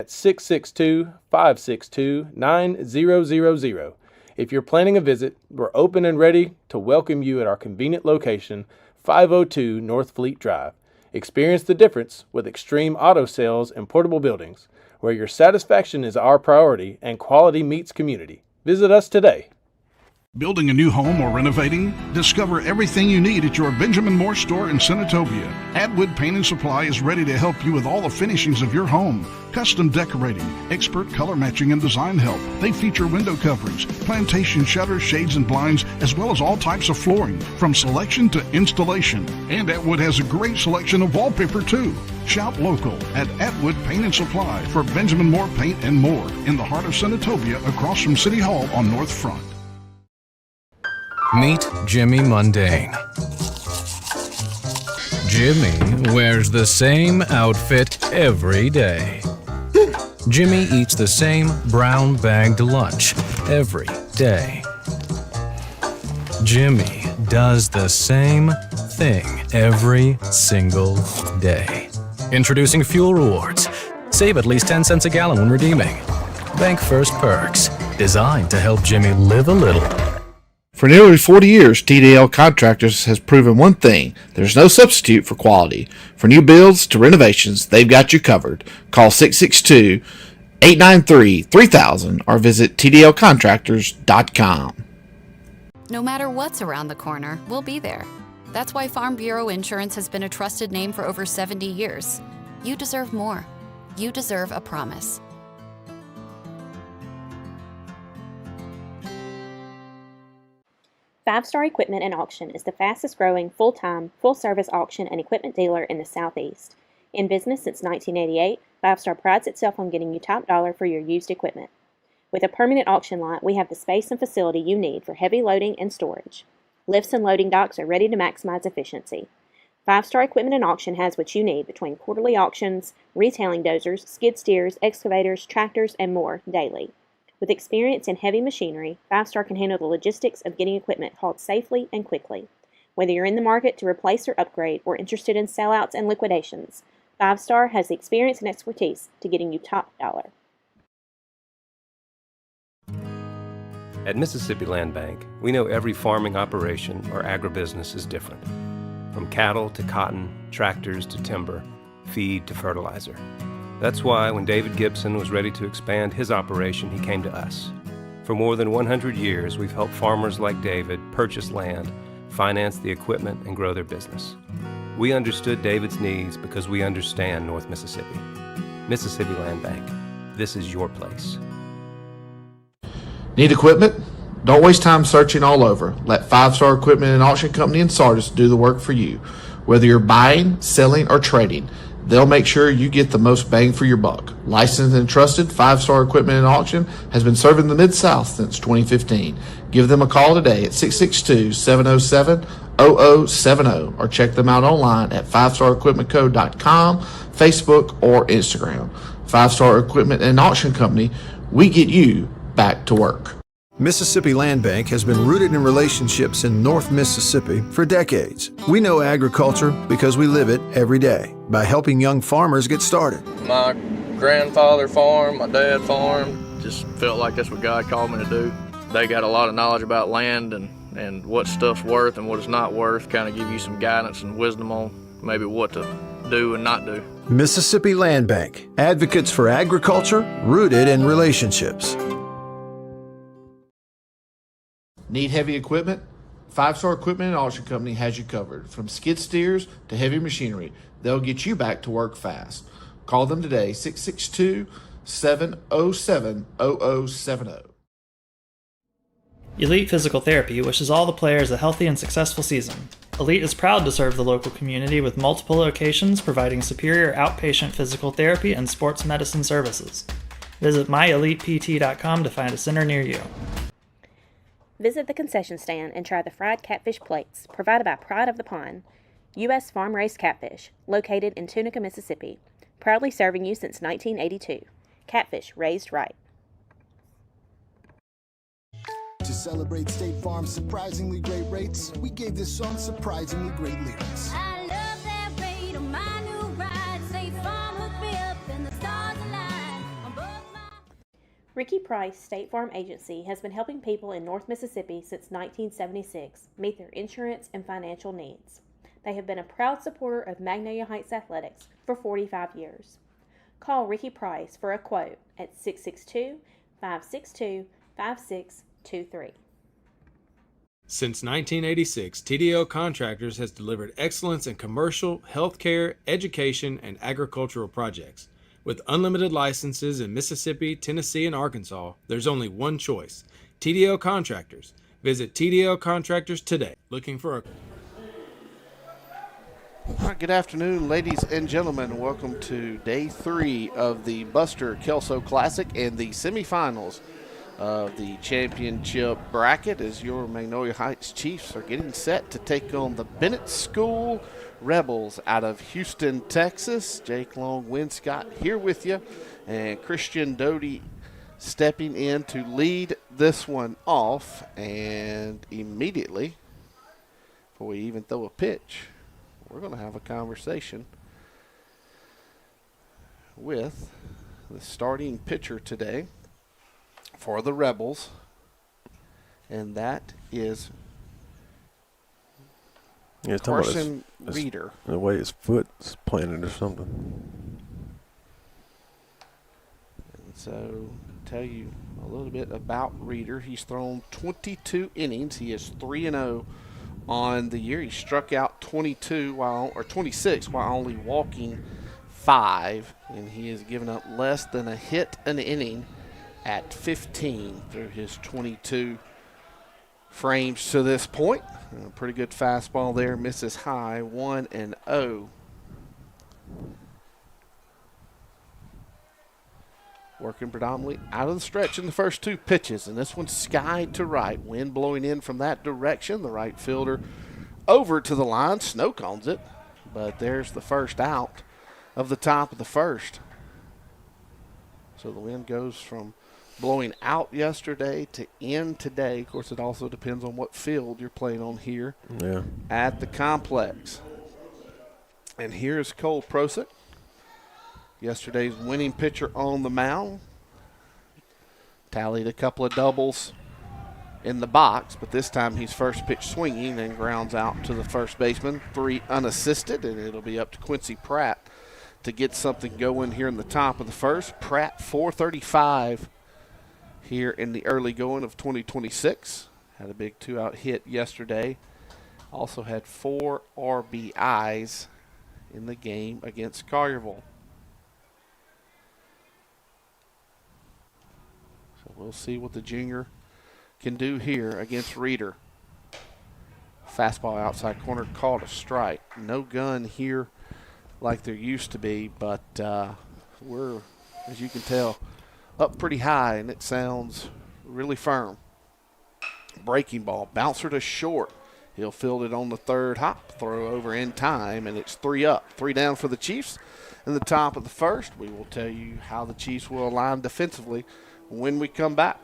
at 662-562-9000. If you're planning a visit, we're open and ready to welcome you at our convenient location, 502 North Fleet Drive. Experience the difference with Extreme Auto Sales and Portable Buildings, where your satisfaction is our priority and quality meets community. Visit us today. Building a new home or renovating? Discover everything you need at your Benjamin Moore store in Senatobia. Atwood Paint and Supply is ready to help you with all the finishings of your home. Custom decorating, expert color matching and design help. They feature window coverings, plantation shutters, shades and blinds, as well as all types of flooring, from selection to installation. And Atwood has a great selection of wallpaper too. Shop local at Atwood Paint and Supply for Benjamin Moore Paint and more in the heart of Senatobia, across from City Hall on North Front. Meet Jimmy Mundane. Jimmy wears the same outfit every day. Jimmy eats the same brown bagged lunch every day. Jimmy does the same thing every single day. Introducing Fuel Rewards. Save at least 10 cents a gallon when redeeming. Bank First Perks, designed to help Jimmy live a little. For nearly 40 years, TDL Contractors has proven one thing: there's no substitute for quality. For new builds to renovations, they've got you covered. Call 662-893-3000 or visit tdlcontractors.com. No matter what's around the corner, we'll be there. That's why Farm Bureau Insurance has been a trusted name for over 70 years. You deserve more. You deserve a promise. Five Star Equipment and Auction is the fastest growing full-time, full-service auction and equipment dealer in the Southeast. In business since 1988, Five Star prides itself on getting you top dollar for your used equipment. With a permanent auction lot, we have the space and facility you need for heavy loading and storage. Lifts and loading docks are ready to maximize efficiency. Five Star Equipment and Auction has what you need between quarterly auctions, retailing dozers, skid steers, excavators, tractors, and more daily. With experience in heavy machinery, Five Star can handle the logistics of getting equipment hauled safely and quickly. Whether you're in the market to replace or upgrade or interested in sellouts and liquidations, Five Star has the experience and expertise to getting you top dollar. At Mississippi Land Bank, we know every farming operation or agribusiness is different. From cattle to cotton, tractors to timber, feed to fertilizer. That's why when David Gibson was ready to expand his operation, he came to us. For more than 100 years, we've helped farmers like David purchase land, finance the equipment, and grow their business. We understood David's needs because we understand North Mississippi. Mississippi Land Bank. This is your place. Need equipment? Don't waste time searching all over. Let Five Star Equipment and Auction Company in Sardis do the work for you. Whether you're buying, selling, or trading, they'll make sure you get the most bang for your buck. Licensed and trusted, Five Star Equipment and Auction has been serving the Mid-South since 2015. Give them a call today at 662-707-0070 or check them out online at fivestarequipmentco.com, Facebook, or Instagram. Five Star Equipment and Auction Company, we get you back to work. Mississippi Land Bank has been rooted in relationships in North Mississippi for decades. We know agriculture because we live it every day by helping young farmers get started. My grandfather farmed, my dad farmed, just felt like that's what God called me to do. They got a lot of knowledge about land and what stuff's worth and what it's not worth, kind of give you some guidance and wisdom on maybe what to do and not do. Mississippi Land Bank, advocates for agriculture rooted in relationships. Need heavy equipment? Five Star Equipment and Auction Company has you covered. From skid steers to heavy machinery, they'll get you back to work fast. Call them today, 662-707-0070. Elite Physical Therapy wishes all the players a healthy and successful season. Elite is proud to serve the local community with multiple locations providing superior outpatient physical therapy and sports medicine services. Visit myelitept.com to find a center near you. Visit the concession stand and try the fried catfish plates provided by Pride of the Pond, U.S. farm-raised catfish, located in Tunica, Mississippi, proudly serving you since 1982. Catfish raised right. To celebrate State Farm's surprisingly great rates, we gave this song surprisingly great lyrics. I love that rate on my new ride. State Farm hooked me up and the stars align. Ricky Price State Farm Agency has been helping people in North Mississippi since 1976 meet their insurance and financial needs. They have been a proud supporter of Magnolia Heights Athletics for 45 years. Call Ricky Price for a quote at 662-562-5623. Since 1986, TDL Contractors has delivered excellence in commercial, healthcare, education, and agricultural projects. With unlimited licenses in Mississippi, Tennessee, and Arkansas, there's only one choice: TDL Contractors. Visit TDL Contractors today. Looking for a... All right, good afternoon, ladies and gentlemen. Welcome to day 3 of the Buster Kelso Classic and the semifinals of the championship bracket as your Magnolia Heights Chiefs are getting set to take on the Bennett School Rebels out of Houston, Texas. Jake Long, Winscott here with you, and Christian Doty stepping in to lead this one off. And immediately, before we even throw a pitch, we're going to have a conversation with the starting pitcher today for the Rebels, and that is Carson Reeder. The way his foot's planted or something. And so, tell you a little bit about Reeder. He's thrown 22 innings. He is 3-0 on the year. He struck out 26 while only walking 5, and he has given up less than a hit an inning at 15 through his 22 frames to this point. A pretty good fastball there, misses high, 1-0. Working predominantly out of the stretch in the first 2 pitches, and this one's skied to right. Wind blowing in from that direction. The right fielder over to the line, snow cones it, but there's the first out of the top of the first. So the wind goes from blowing out yesterday to in today. Of course, it also depends on what field you're playing on here at the complex. And here's Cole Prosick, yesterday's winning pitcher on the mound. Tallied a couple of doubles in the box, but this time he's first pitch swinging and grounds out to the first baseman. 3 unassisted, and it'll be up to Quincy Pratt to get something going here in the top of the first. Pratt, 435 here in the early going of 2026. Had a big 2-out hit yesterday. Also had 4 RBIs in the game against Collierville. So we'll see what the junior can do here against Reeder. Fastball outside corner, called a strike. No gun here like there used to be, but we're, as you can tell, up pretty high, and it sounds really firm. Breaking ball, bouncer to short. He'll field it on the third hop, throw over in time, and it's 3 up, 3 down for the Chiefs. In the top of the first, we will tell you how the Chiefs will align defensively when we come back.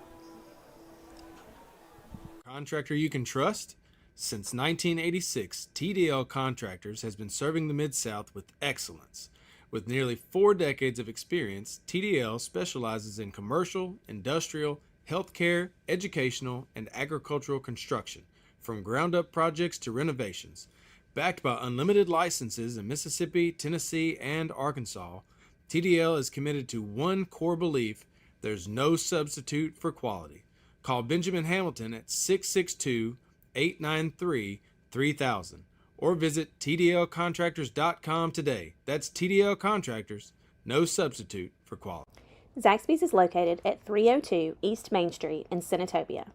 Contractor you can trust? Since 1986, TDL Contractors has been serving the Mid-South with excellence. With nearly 4 decades of experience, TDL specializes in commercial, industrial, healthcare, educational, and agricultural construction, from ground-up projects to renovations. Backed by unlimited licenses in Mississippi, Tennessee, and Arkansas, TDL is committed to one core belief: there's no substitute for quality. Call Benjamin Hamilton at 662-893-3000 or visit tdlcontractors.com today. That's TDL Contractors, no substitute for quality. Zaxby's is located at 302 East Main Street in Senatobia.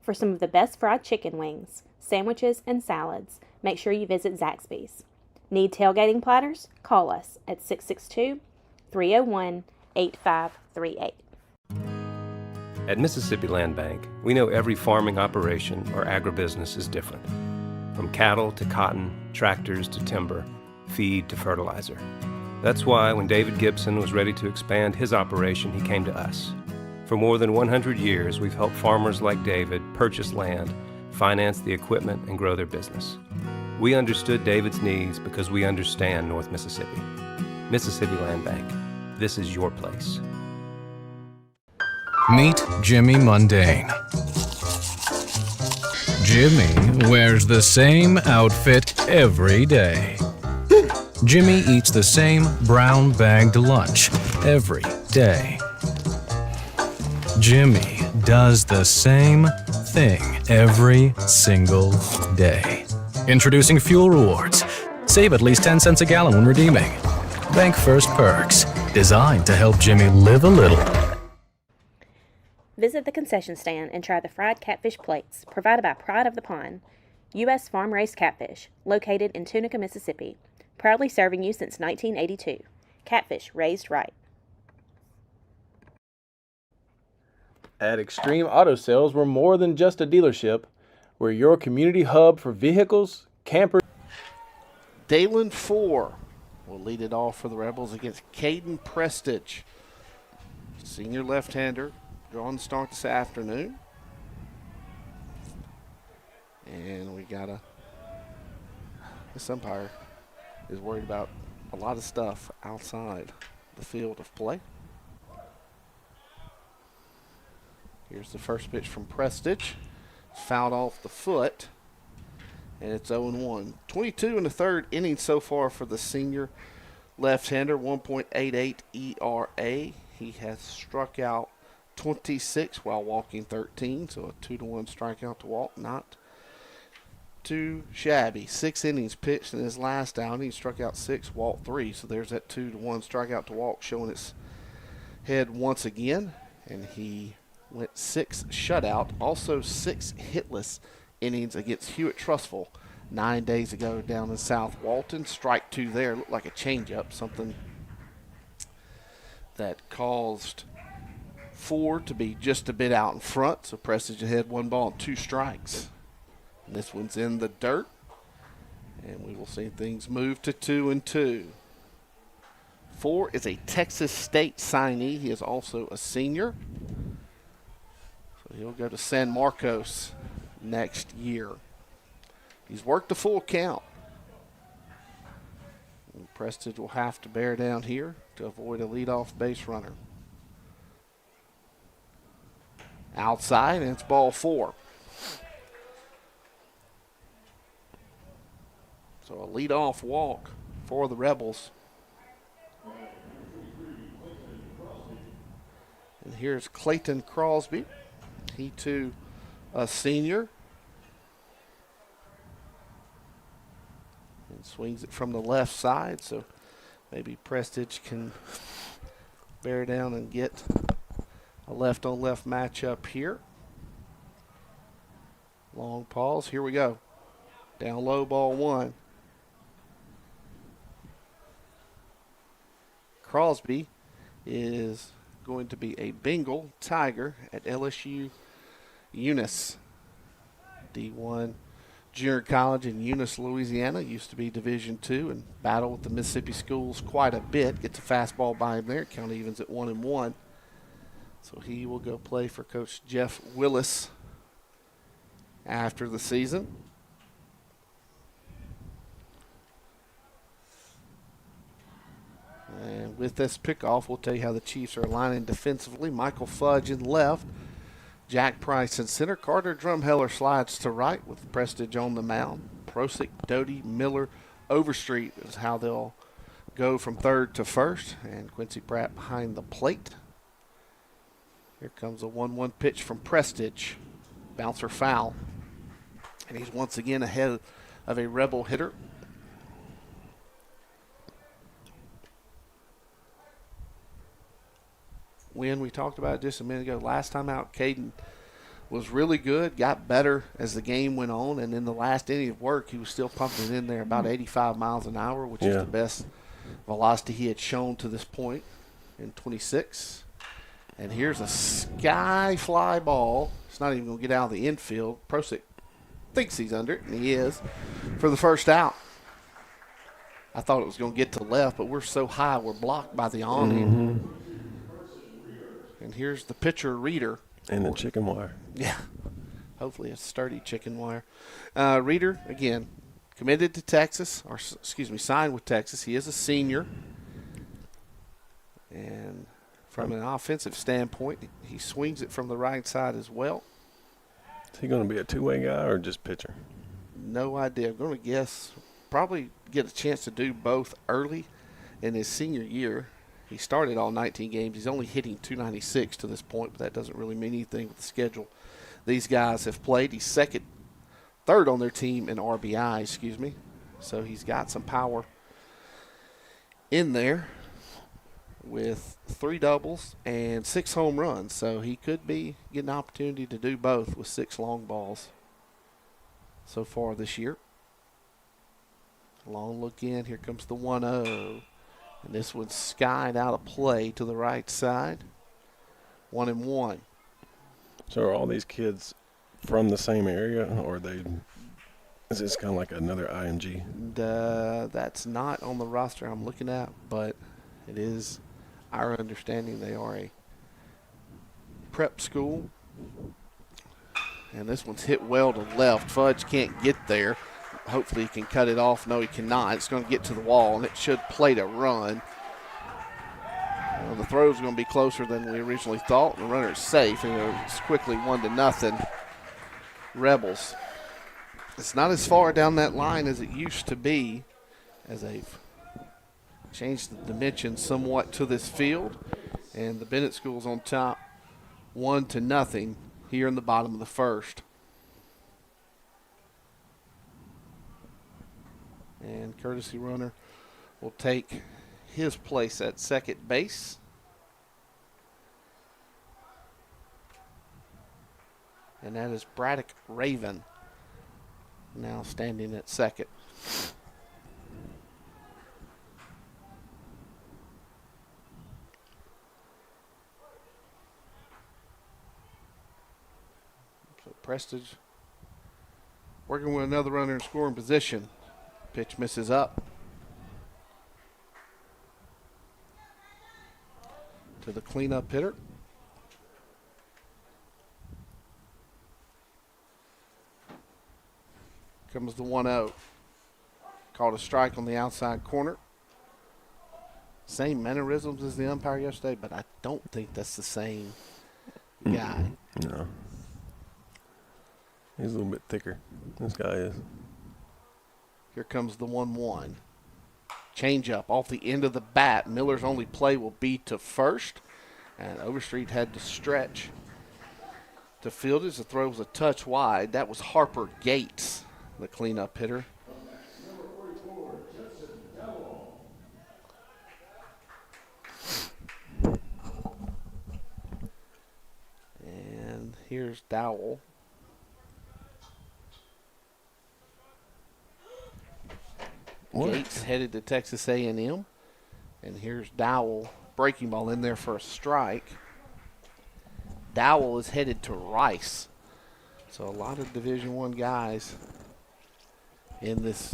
For some of the best fried chicken wings, sandwiches, and salads, make sure you visit Zaxby's. Need tailgating platters? Call us at 662-301-8538. At Mississippi Land Bank, we know every farming operation or agribusiness is different. From cattle to cotton, tractors to timber, feed to fertilizer. That's why when David Gibson was ready to expand his operation, he came to us. For more than 100 years, we've helped farmers like David purchase land, finance the equipment, and grow their business. We understood David's needs because we understand North Mississippi. Mississippi Land Bank. This is your place. Meet Jimmy Mundane. Jimmy wears the same outfit every day. Jimmy eats the same brown-bagged lunch every day. Jimmy does the same thing every single day. Introducing Fuel Rewards. Save at least 10 cents a gallon when redeeming. Bank First Perks, designed to help Jimmy live a little. Visit the concession stand and try the fried catfish plates provided by Pride of the Pond, U.S. farm-raised catfish, located in Tunica, Mississippi. Proudly serving you since 1982. Catfish raised right. At Extreme Auto Sales, we're more than just a dealership. We're your community hub for vehicles, campers. Dalen 4 will lead it off for the Rebels against Caden Prestige, senior left-hander, drawing the start this afternoon. And we got this umpire is worried about a lot of stuff outside the field of play. Here's the first pitch from Prestige. It's fouled off the foot, and it's 0-1. 22 in the third inning so far for the senior left-hander, 1.88 ERA. He has struck out 26 while walking 13, so a 2-1 strikeout to walk. Not too shabby. 6 innings pitched in his last outing. He struck out 6, walked 3, so there's that 2-1 strikeout to walk showing its head once again, and he went 6 shutout, also 6 hitless innings against Hewitt Trustful 9 days ago down in South Walton. Strike 2 there, looked like a changeup, something that caused 4 to be just a bit out in front, so Prestige ahead 1 ball and 2 strikes. And this one's in the dirt, and we will see things move to 2-2. 4 is a Texas State signee. He is also a senior. So he'll go to San Marcos next year. He's worked the full count. And Prestige will have to bear down here to avoid a leadoff base runner. Outside, and it's ball 4. So a leadoff walk for the Rebels. And here's Clayton Crosby. He too a senior. And swings it from the left side, so maybe Prestige can bear down and get a left-on-left matchup here. Long pause. Here we go. Down low, ball 1. Crosby is going to be a Bengal Tiger at LSU Eunice. D1 Junior College in Eunice, Louisiana. Used to be Division II and battle with the Mississippi schools quite a bit. Gets a fastball by him there. Count evens at 1-1. So he will go play for Coach Jeff Willis after the season. And with this pickoff, we'll tell you how the Chiefs are aligning defensively. Michael Fudge in left. Jack Price in center. Carter Drumheller slides to right with Prestige on the mound. Prosick, Doty, Miller, Overstreet is how they'll go from third to first. And Quincy Pratt behind the plate. Here comes a 1-1 pitch from Prestige. Bouncer foul. And he's once again ahead of a Rebel hitter. When we talked about it just a minute ago, last time out, Caden was really good, got better as the game went on, and in the last inning of work, he was still pumping it in there about 85 miles an hour, which is the best velocity he had shown to this point in 26. And here's a sky fly ball. It's not even going to get out of the infield. Prosick thinks he's under it, and he is, for the first out. I thought it was going to get to left, but we're so high, we're blocked by the awning. Mm-hmm. And here's the pitcher, Reeder. And the chicken wire. Yeah. Hopefully a sturdy chicken wire. Reeder, again, committed to Texas, or signed with Texas. He is a senior. And From an offensive standpoint, he swings it from the right side as well. Is he going to be a two-way guy or just pitcher? No idea. I'm going to guess probably get a chance to do both early in his senior year. He started all 19 games. He's only hitting .296 to this point, but that doesn't really mean anything with the schedule these guys have played. He's third on their team in RBI, So he's got some power in there with 3 doubles and 6 home runs. So he could be getting an opportunity to do both with 6 long balls so far this year. Long look in. Here comes the 1-0. And this one's skied out of play to the right side. 1-1. So are all these kids from the same area, or is this kind of like another IMG? That's not on the roster I'm looking at, but it is our understanding they are a prep school. And this one's hit well to left. Fudge can't get there. Hopefully he can cut it off. No, he cannot. It's going to get to the wall, and it should play to run. Well, the throw is going to be closer than we originally thought. The runner is safe, and it's quickly 1-0 Rebels. It's not as far down that line as it used to be, as they've changed the dimension somewhat to this field. And the Bennett School's on top 1-0 here in the bottom of the first. And courtesy runner will take his place at second base. And that is Braddock Raven, now standing at second. So Prestige working with another runner in scoring position. Pitch misses up. To the cleanup hitter. Comes the 1-0. Called a strike on the outside corner. Same mannerisms as the umpire yesterday, but I don't think that's the same guy. No. He's a little bit thicker. This guy is. Here comes the 1-1. Change up off the end of the bat. Miller's only play will be to first. And Overstreet had to stretch to field as the throw was a touch wide. That was Harper Gates, the cleanup hitter. And here's Dowell. Gates headed to Texas A&M. And here's Dowell, breaking ball in there for a strike. Dowell is headed to Rice. So a lot of Division I guys in this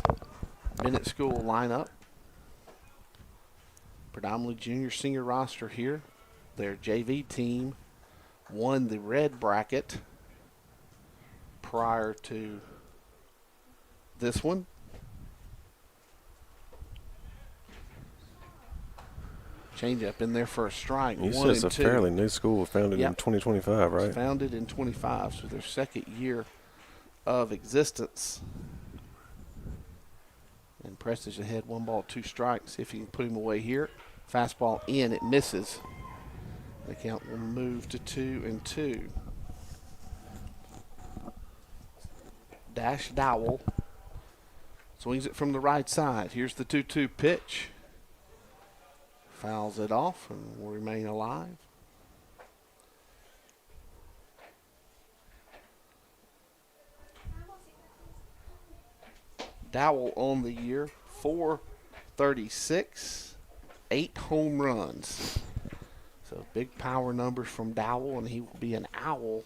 Bennett School lineup. Predominantly junior senior roster here. Their JV team won the red bracket prior to this one. Change up in there for a strike. You said it's a fairly new school, founded in 2025, right? Founded in 25, so their second year of existence. And Prestige ahead, 1-2 strikes. See if he can put him away here. Fastball in, it misses. The count will move to 2-2. Dash Dowell swings it from the right side. Here's the 2-2 pitch. Fouls it off and will remain alive. Dowell on the year, 436, 8 home runs. So big power numbers from Dowell, and he will be an Owl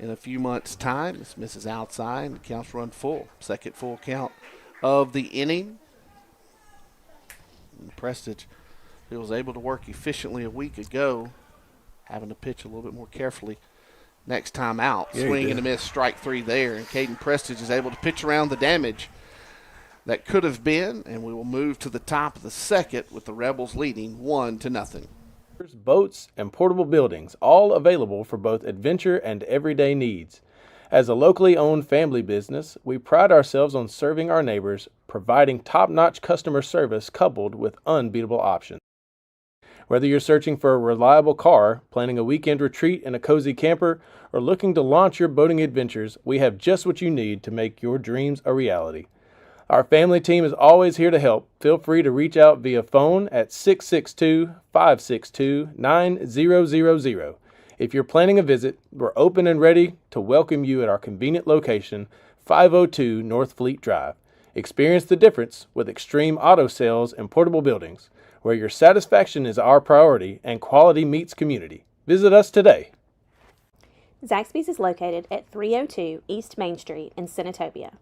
in a few months' time. This misses outside and the counts run full. Second full count of the inning. And Prestige, who was able to work efficiently a week ago, having to pitch a little bit more carefully next time out. Yeah, swing and a miss, strike 3 there. And Caden Prestige is able to pitch around the damage that could have been. And we will move to the top of the second with the Rebels leading 1-0. boats, and portable buildings, all available for both adventure and everyday needs. As a locally owned family business, we pride ourselves on serving our neighbors, providing top-notch customer service coupled with unbeatable options. Whether you're searching for a reliable car, planning a weekend retreat in a cozy camper, or looking to launch your boating adventures, we have just what you need to make your dreams a reality. Our family team is always here to help. Feel free to reach out via phone at 662-562-9000. If you're planning a visit, we're open and ready to welcome you at our convenient location, 502 North Fleet Drive. Experience the difference with extreme auto sales and portable buildings, where your satisfaction is our priority and quality meets community. Visit us today. Zaxby's is located at 302 East Main Street in Senatobia.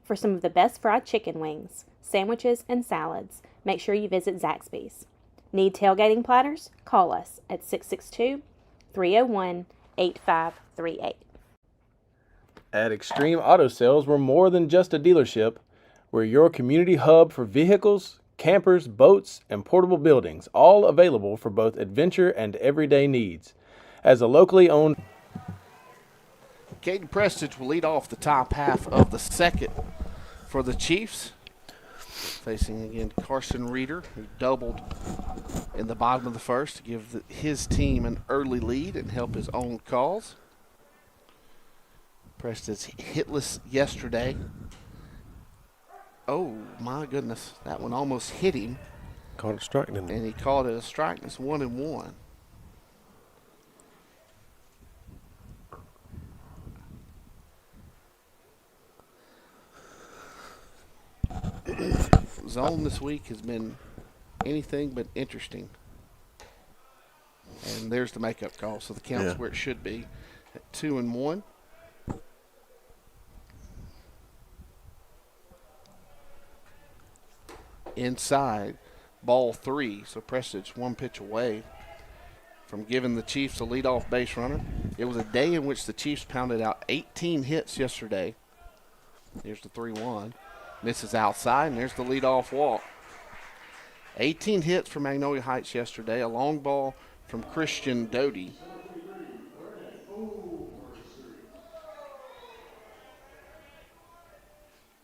For some of the best fried chicken wings, sandwiches, and salads, make sure you visit Zaxby's. Need tailgating platters? Call us at 662-301-8538. At Extreme Auto Sales, we're more than just a dealership. We're your community hub for vehicles, campers, boats, and portable buildings, all available for both adventure and everyday needs. As a locally owned... Caden Prestige will lead off the top half of the second for the Chiefs. Facing again Carson Reeder, who doubled in the bottom of the first to give his team an early lead and help his own cause. Prestige hitless yesterday. Oh, my goodness. That one almost hit him. Called it a strike, didn't he? And he called it a strike. It's 1-1. Zone this week has been anything but interesting. And there's the makeup call. So the count's where it should be at 2-1. Inside, ball 3. So Prestige one pitch away from giving the Chiefs a leadoff base runner. It was a day in which the Chiefs pounded out 18 hits yesterday. Here's the 3-1. Misses outside, and there's the leadoff walk. 18 hits for Magnolia Heights yesterday. A long ball from Christian Doty.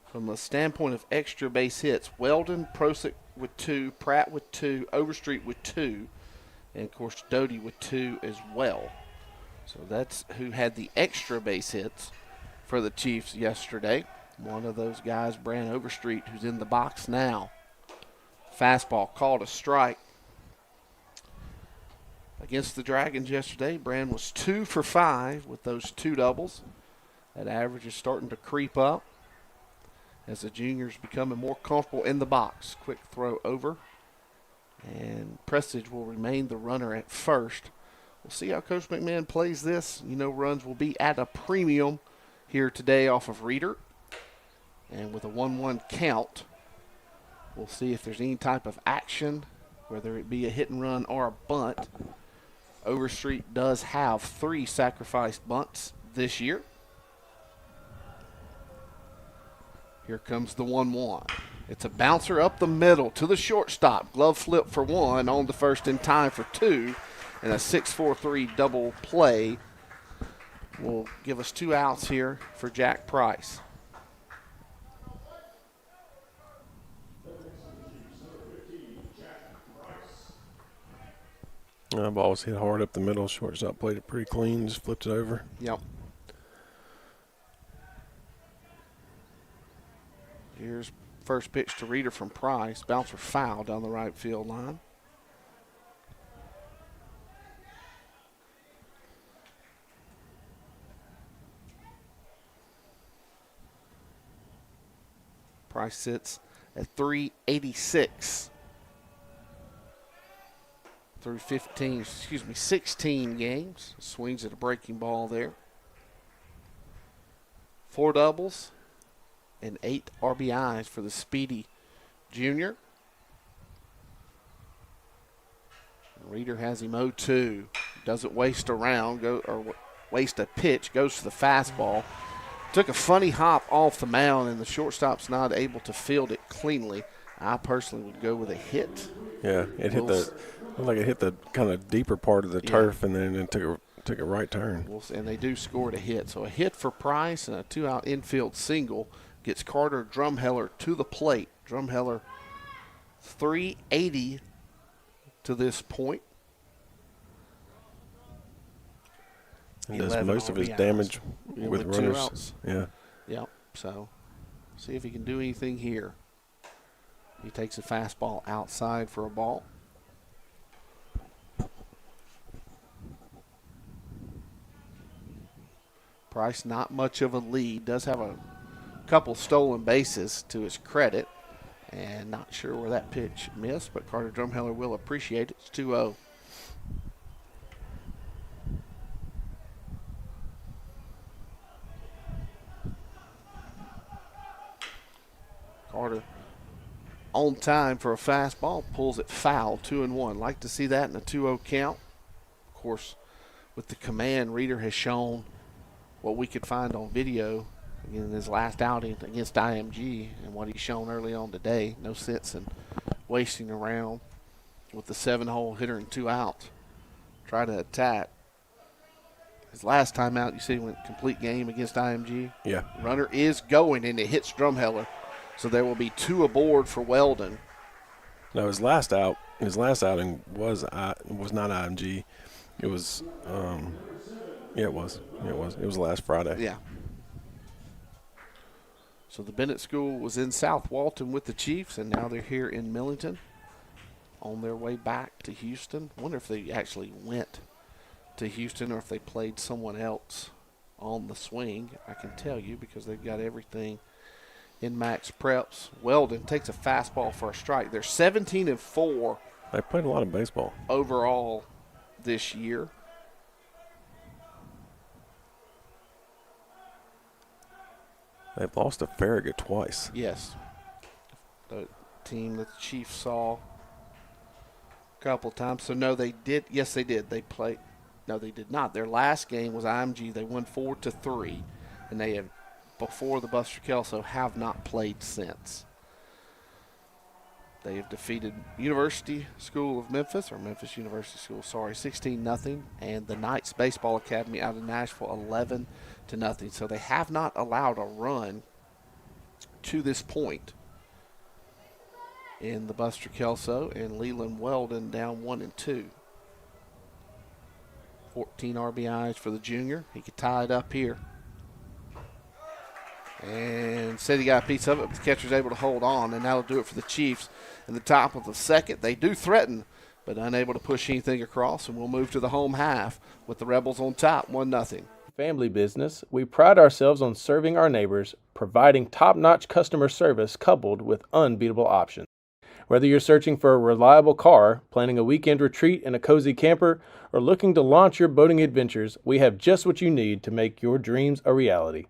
From the standpoint of extra base hits, Weldon, Prosick with 2, Pratt with 2, Overstreet with 2, and of course Doty with 2 as well. So that's who had the extra base hits for the Chiefs yesterday. One of those guys, Brand Overstreet, who's in the box now. Fastball called a strike. Against the Dragons yesterday, Brand was 2 for 5 with those 2 doubles. That average is starting to creep up as the juniors becoming more comfortable in the box. Quick throw over. And Prestige will remain the runner at first. We'll see how Coach McMahon plays this. You know, runs will be at a premium here today off of Reeder. And with a 1-1 count, we'll see if there's any type of action, whether it be a hit and run or a bunt. Overstreet does have 3 sacrificed bunts this year. Here comes the 1-1. It's a bouncer up the middle to the shortstop. Glove flip for 1, on the first in time for 2, and a 6-4-3 double play will give us 2 outs here for Jack Price. Ball was hit hard up the middle. Shortstop played it pretty clean, just flipped it over. Yep. Here's first pitch to Reeder from Price. Bouncer foul down the right field line. Price sits at 386 through 16 games. Swings at a breaking ball there. 4 doubles and 8 RBIs for the speedy junior. Reeder has him 0-2. Doesn't waste a round, waste a pitch. Goes to the fastball. Took a funny hop off the mound, and the shortstop's not able to field it cleanly. I personally would go with a hit. Yeah, it hit the Like it hit the kind of deeper part of the turf, and then it took a right turn. And they do score a hit. So a hit for Price and a 2-out infield single gets Carter Drumheller to the plate. Drumheller 380 to this point. He does most of his damage with runners. 2 outs. Yeah. Yep. So see if he can do anything here. He takes a fastball outside for a ball. Price, not much of a lead. Does have a couple stolen bases to his credit. And not sure where that pitch missed, but Carter Drumheller will appreciate it. It's 2-0. Carter on time for a fastball, pulls it foul, 2-1. Like to see that in a 2-0 count. Of course, with the command, Reeder has shown what we could find on video in his last outing against IMG and what he's shown early on today. No sense in wasting around with the 7-hole hitter and 2 outs. Try to attack. His last time out, you see, he went complete game against IMG. Yeah. Runner is going, and it hits Drumheller. So there will be 2 aboard for Weldon. No, his last outing was not IMG. It was, it was last Friday. Yeah. So the Bennett School was in South Walton with the Chiefs, and now they're here in Millington on their way back to Houston. Wonder if they actually went to Houston or if they played someone else on the swing. I can tell you because they've got everything in max preps. Weldon takes a fastball for a strike. They're 17-4. They played a lot of baseball overall this year. They've lost to Farragut twice. Yes. The team that the Chiefs saw a couple times. So, no, they did. Yes, they did. They played. No, they did not. Their last game was IMG. They won 4-3. And they have, before the Buster Kelso, have not played since. They have defeated University School of Memphis, or Memphis University School, 16-0, and the Knights Baseball Academy out of Nashville 11-0. So they have not allowed a run to this point in the Buster Kelso, and Leland Weldon down 1-2. 14 RBIs for the junior. He could tie it up here. And said he got a piece of it, but the catcher's able to hold on, and that'll do it for the Chiefs. In the top of the second, they do threaten, but unable to push anything across, and we'll move to the home half with the Rebels on top, 1-0. Family business, we pride ourselves on serving our neighbors, providing top-notch customer service coupled with unbeatable options. Whether you're searching for a reliable car, planning a weekend retreat in a cozy camper, or looking to launch your boating adventures, we have just what you need to make your dreams a reality.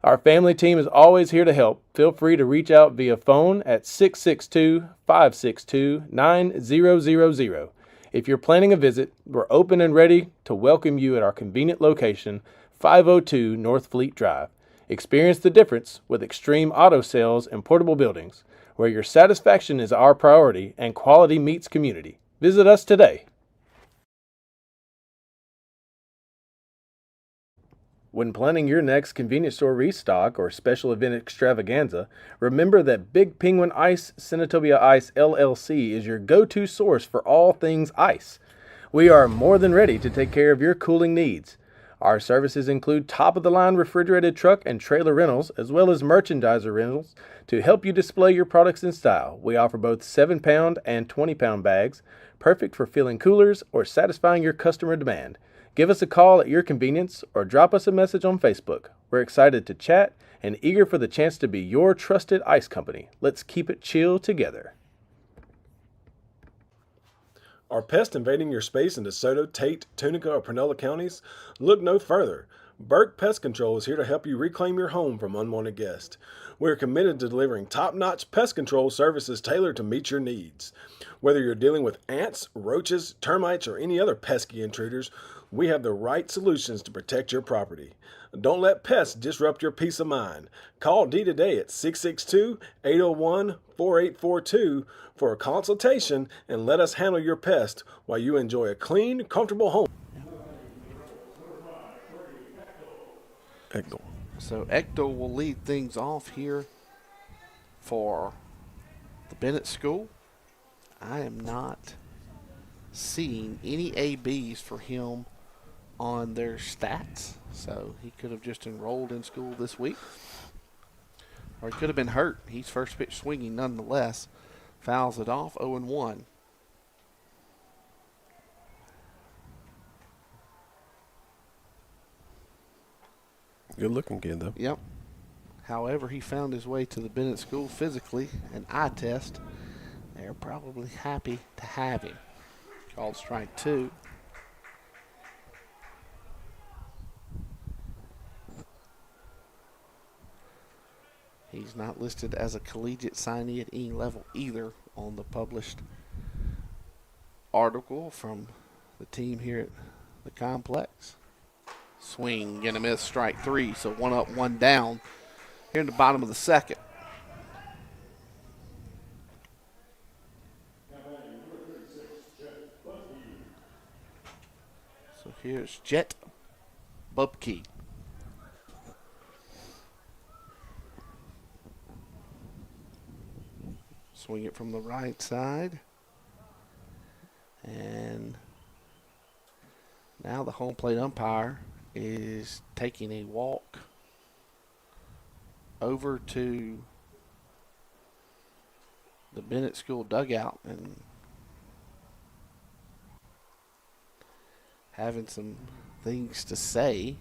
Our family team is always here to help. Feel free to reach out via phone at 662-562-9000. If you're planning a visit, we're open and ready to welcome you at our convenient location, 502 North Fleet Drive. Experience the difference with Extreme Auto Sales and Portable Buildings, where your satisfaction is our priority and quality meets community. Visit us today. When planning your next convenience store restock or special event extravaganza, remember that Big Penguin Ice Senatobia Ice LLC is your go-to source for all things ice. We are more than ready to take care of your cooling needs. Our services include top-of-the-line refrigerated truck and trailer rentals, as well as merchandiser rentals to help you display your products in style. We offer both 7-pound and 20-pound bags, perfect for filling coolers or satisfying your customer demand. Give us a call at your convenience or drop us a message on Facebook. We're excited to chat and eager for the chance to be your trusted ice company. Let's keep it chill together. Are pests invading your space in DeSoto, Tate, Tunica, or Panola counties? Look no further. Burke Pest Control is here to help you reclaim your home from unwanted guests. We are committed to delivering top-notch pest control services tailored to meet your needs. Whether you're dealing with ants, roaches, termites, or any other pesky intruders, We have the right solutions to protect your property. Don't let pests disrupt your peace of mind. Call D today at 662-801-4842 for a consultation and let us handle your pest while you enjoy a clean, comfortable home. Ecto. So Ecto will lead things off here for the Bennett School. I am not seeing any ABs for him on their stats, so he could have just enrolled in school this week, or he could have been hurt. He's first pitch swinging nonetheless. Fouls it off, 0-1. Good looking kid, though. Yep. However, he found his way to the Bennett School physically, an eye test. They're probably happy to have him. Called strike 2. He's not listed as a collegiate signee at any level either on the published article from the team here at the complex. Swing and a miss, strike 3. So 1 up, 1 down here in the bottom of the second. So here's Jet Bubke. Swing it from the right side. And now the home plate umpire is taking a walk over to the Bennett School dugout and having some things to say.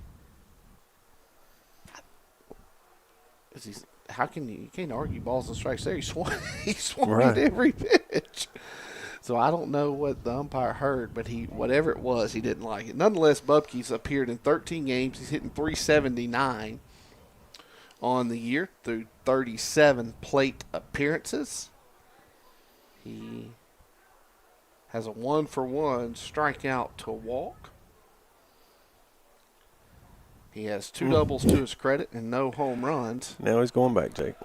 How can you can't argue balls and strikes there. He swung Right. every pitch. So I don't know what the umpire heard, but whatever it was, he didn't like it. Nonetheless, Bubke's appeared in 13 games. He's hitting .379 on the year through 37 plate appearances. He has a 1-for-1 strikeout to walk. He has 2 doubles to his credit and no home runs. Now he's going back, Jake.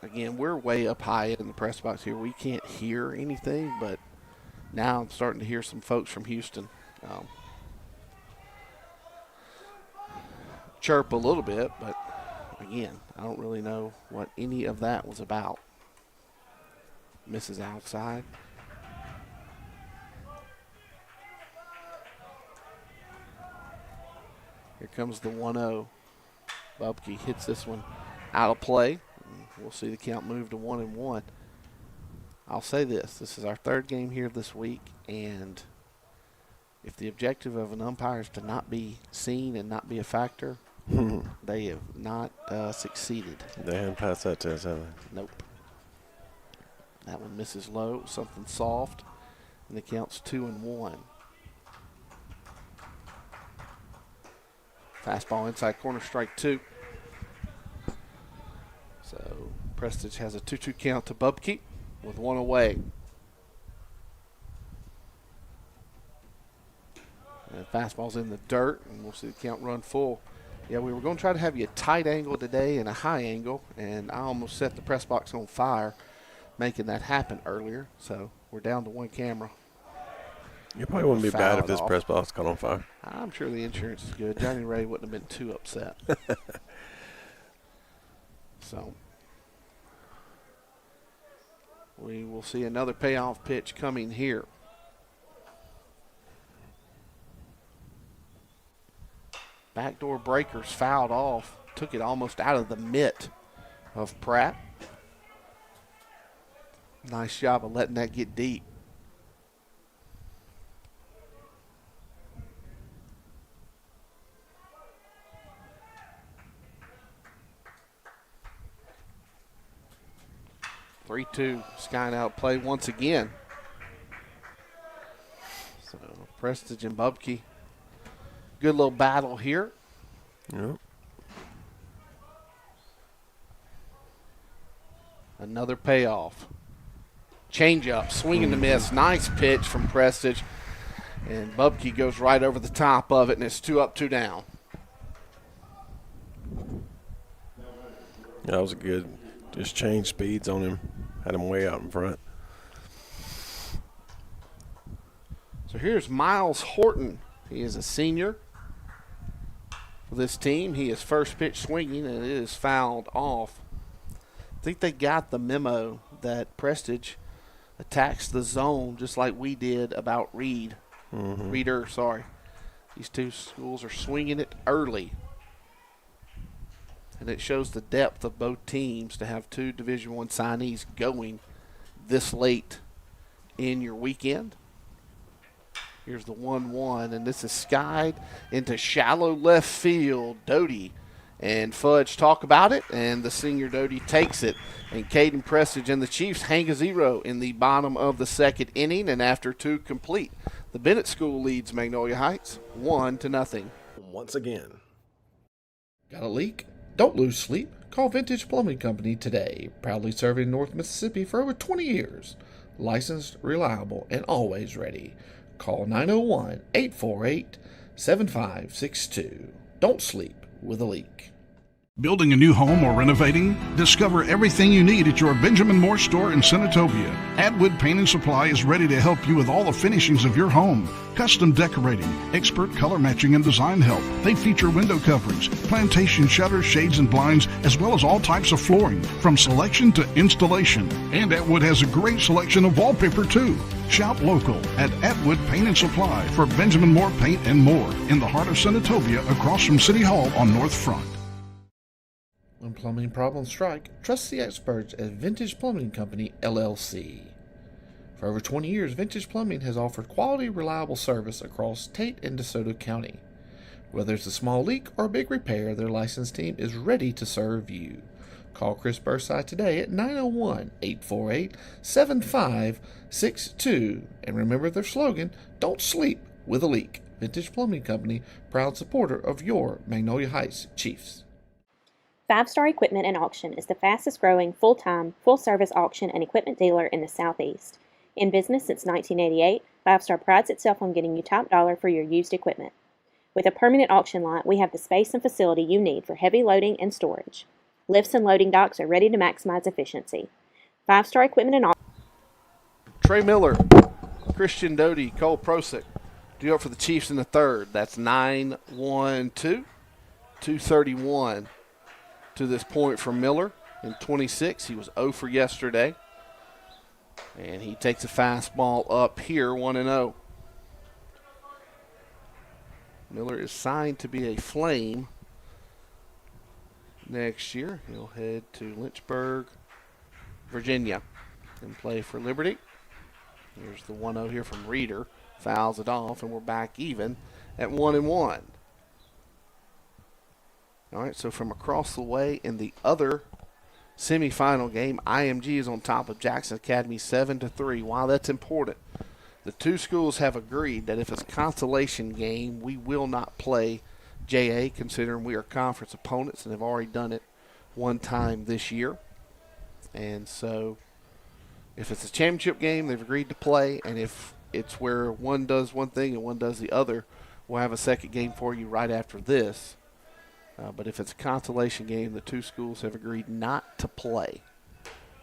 Again, we're way up high in the press box here. We can't hear anything, but now I'm starting to hear some folks from Houston chirp a little bit, but again, I don't really know what any of that was about. Misses outside. Here comes the 1-0. Bubke hits this one out of play. We'll see the count move to 1-1. I'll say this is our 3rd game here this week, and if the objective of an umpire is to not be seen and not be a factor, they have not succeeded. They haven't passed that test, have they? Nope. That one misses low, something soft, and the count's 2-1. Fastball inside corner, strike 2. So Prestige has a 2-2 count to Bubke with 1 away. And fastball's in the dirt, and we'll see the count run full. Yeah, we were going to try to have you a tight angle today and a high angle, and I almost set the press box on fire making that happen earlier. So we're down to 1 camera. You probably wouldn't be bad if this press box caught on fire. I'm sure the insurance is good. Johnny Ray wouldn't have been too upset. So we will see another payoff pitch coming here. Backdoor breakers fouled off. Took it almost out of the mitt of Pratt. Nice job of letting that get deep. Three-two, skying out play once again. So Prestige and Bubke, good little battle here. Yep. Another payoff. Change up, swing and a miss. Nice pitch from Prestige. And Bubke goes right over the top of it, and it's 2 up, 2 down. That was good. Just changed speeds on him. Had him way out in front. So here's Miles Horton. He is a senior for this team. He is first pitch swinging, and it is fouled off. I think they got the memo that Prestige attacks the zone just like we did about Reeder. These two schools are swinging it early. And it shows the depth of both teams to have 2 Division I signees going this late in your weekend. Here's the 1-1, and this is skied into shallow left field. Doty and Fudge talk about it, and the senior Doty takes it. And Caden Prestige and the Chiefs hang a 0 in the bottom of the 2nd inning, and after 2 complete, the Bennett School leads Magnolia Heights 1-0. Once again. Got a leak? Don't lose sleep. Call Vintage Plumbing Company today. Proudly serving North Mississippi for over 20 years. Licensed, reliable, and always ready. Call 901-848-7562. Don't sleep with a leak. Building a new home or renovating? Discover everything you need at your Benjamin Moore store in Senatobia. Atwood Paint and Supply is ready to help you with all the finishings of your home. Custom decorating, expert color matching and design help. They feature window coverings, plantation shutters, shades and blinds, as well as all types of flooring, from selection to installation. And Atwood has a great selection of wallpaper too. Shop local at Atwood Paint and Supply for Benjamin Moore Paint and more in the heart of Senatobia across from City Hall on North Front. When plumbing problems strike, trust the experts at Vintage Plumbing Company, LLC. For over 20 years, Vintage Plumbing has offered quality, reliable service across Tate and DeSoto County. Whether it's a small leak or a big repair, their licensed team is ready to serve you. Call Chris Burside today at 901-848-7562. And remember their slogan, don't sleep with a leak. Vintage Plumbing Company, proud supporter of your Magnolia Heights Chiefs. 5-Star Equipment and Auction is the fastest growing full-time, full-service auction and equipment dealer in the Southeast. In business since 1988, 5-Star prides itself on getting you top dollar for your used equipment. With a permanent auction lot, we have the space and facility you need for heavy loading and storage. Lifts and loading docks are ready to maximize efficiency. 5-Star Equipment and Auction. Trey Miller, Christian Doty, Cole Prosick due up for the Chiefs in the 3rd. That's 9-1-2, 231 to this point from Miller in 26. He was 0 for yesterday. And he takes a fastball up here, 1-0. Miller is signed to be a Flame next year. He'll head to Lynchburg, Virginia, and play for Liberty. Here's the 1-0 here from Reeder. Fouls it off, and we're back even at 1-1. All right, so from across the way in the other semifinal game, IMG is on top of Jackson Academy 7-3. While that's important, the 2 schools have agreed that if it's a consolation game, we will not play JA, considering we are conference opponents and have already done it one time this year. And so if it's a championship game, they've agreed to play, and if it's where one does one thing and one does the other, we'll have a second game for you right after this. But if it's a consolation game, the 2 schools have agreed not to play,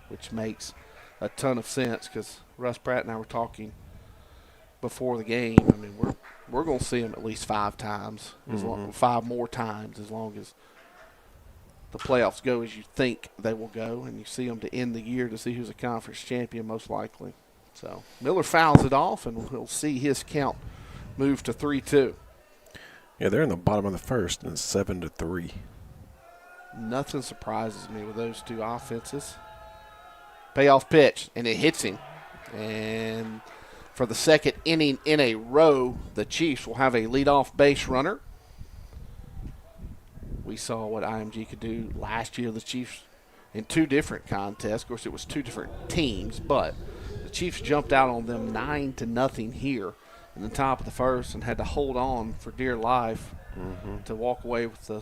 which makes a ton of sense because Russ Pratt and I were talking before the game. I mean, we're going to see them at least 5 times, 5 more times, as long as the playoffs go as you think they will go, and you see them to end the year to see who's a conference champion most likely. So Miller fouls it off, and we'll see his count move to 3-2. Yeah, they're in the bottom of the 1st, and it's 7-3. Nothing surprises me with those 2 offenses. Payoff pitch, and it hits him. And for the 2nd inning in a row, the Chiefs will have a leadoff base runner. We saw what IMG could do last year. The Chiefs in 2 different contests. Of course, it was 2 different teams, but the Chiefs jumped out on them 9-0 here in the top of the 1st and had to hold on for dear life to walk away with the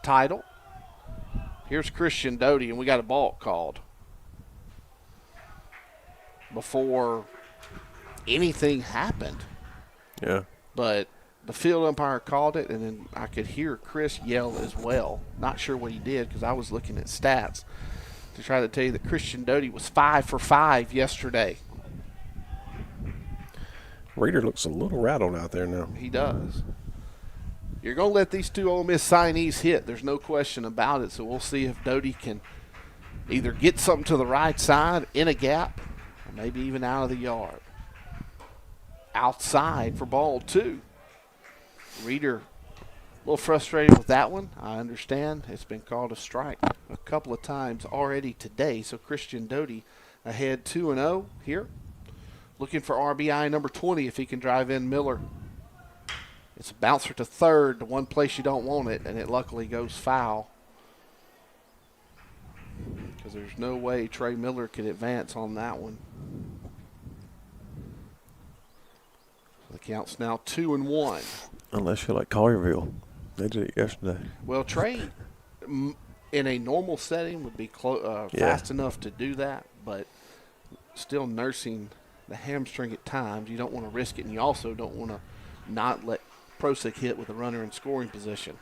title. Here's Christian Doty, and we got a balk called before anything happened. Yeah. But the field umpire called it, and then I could hear Chris yell as well. Not sure what he did because I was looking at stats to try to tell you that Christian Doty was 5 for 5 yesterday. Reader looks a little rattled out there now. He does. You're going to let these two Ole Miss signees hit. There's no question about it. So we'll see if Doty can either get something to the right side in a gap or maybe even out of the yard. Outside for ball 2. Reader a little frustrated with that one. I understand it's been called a strike a couple of times already today. So Christian Doty ahead 2-0 here. Looking for RBI number 20 if he can drive in Miller. It's a bouncer to third, the one place you don't want it, and it luckily goes foul. Because there's no way Trey Miller could advance on that one. The count's now 2-1. Unless you're like Collierville. They did it yesterday. Well, Trey, in a normal setting, would be fast enough to do that, but still nursing the hamstring at times. You don't want to risk it, and you also don't want to not let Prosick hit with a runner in scoring position.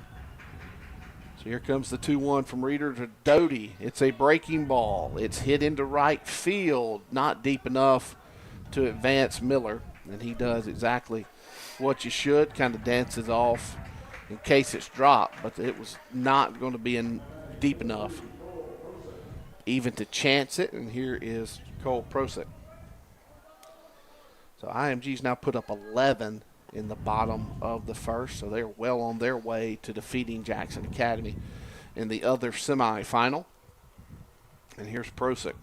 So here comes the 2-1 from Reader to Doty. It's a breaking ball. It's hit into right field, not deep enough to advance Miller, and he does exactly what you should, kind of dances off in case it's dropped, but it was not going to be in deep enough even to chance it, and here is Cole Prosick. So IMG's now put up 11 in the bottom of the first, so they're well on their way to defeating Jackson Academy in the other semifinal. And here's Prosick.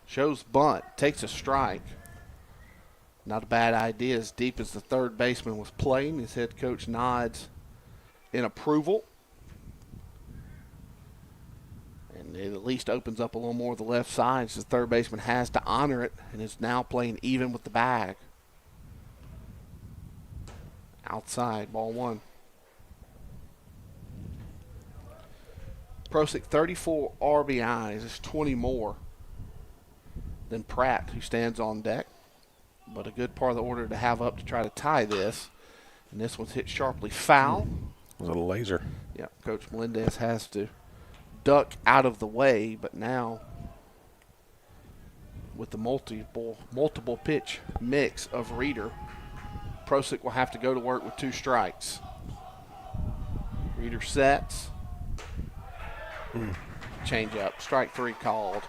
Shows bunt, takes a strike. Not a bad idea as deep as the third baseman was playing. His head coach nods in approval. And it at least opens up a little more of the left side as the third baseman has to honor it and is now playing even with the bag. Outside, ball 1. Prosick, 34 RBIs, is 20 more than Pratt, who stands on deck. But a good part of the order to have up to try to tie this. And this one's hit sharply foul. It was a laser. Yeah, Coach Melendez has to duck out of the way, but now with the multiple pitch mix of Reader, Prosick will have to go to work with 2 strikes. Reader sets. Change up. Strike 3 called.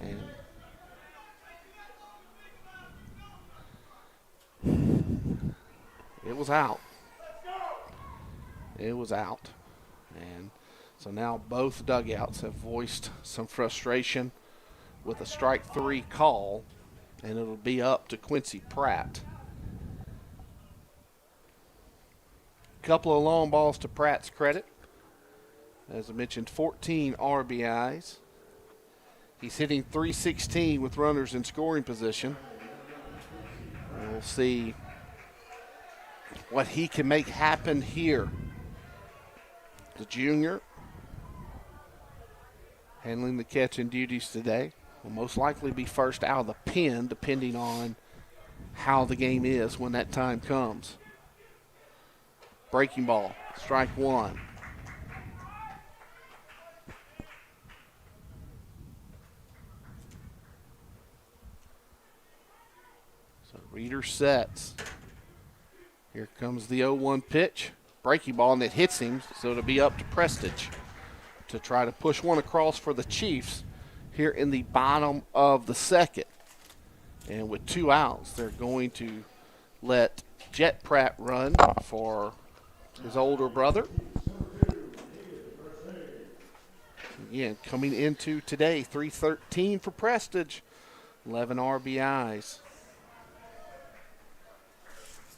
And it was out. It was out. And so now both dugouts have voiced some frustration with a strike 3 call, and it'll be up to Quincy Pratt. Couple of long balls to Pratt's credit. As I mentioned, 14 RBIs. He's hitting .316 with runners in scoring position. And we'll see what he can make happen here. The junior handling the catching duties today. Will most likely be first out of the pen, depending on how the game is when that time comes. Breaking ball, strike 1. So Reader sets. Here comes the 0-1 pitch. Breaking ball, and it hits him, so it'll be up to Prestige to try to push one across for the Chiefs here in the bottom of the second. And with 2 outs, they're going to let Jet Pratt run for his older brother. Again, coming into today, .313 for Prestige, 11 RBIs.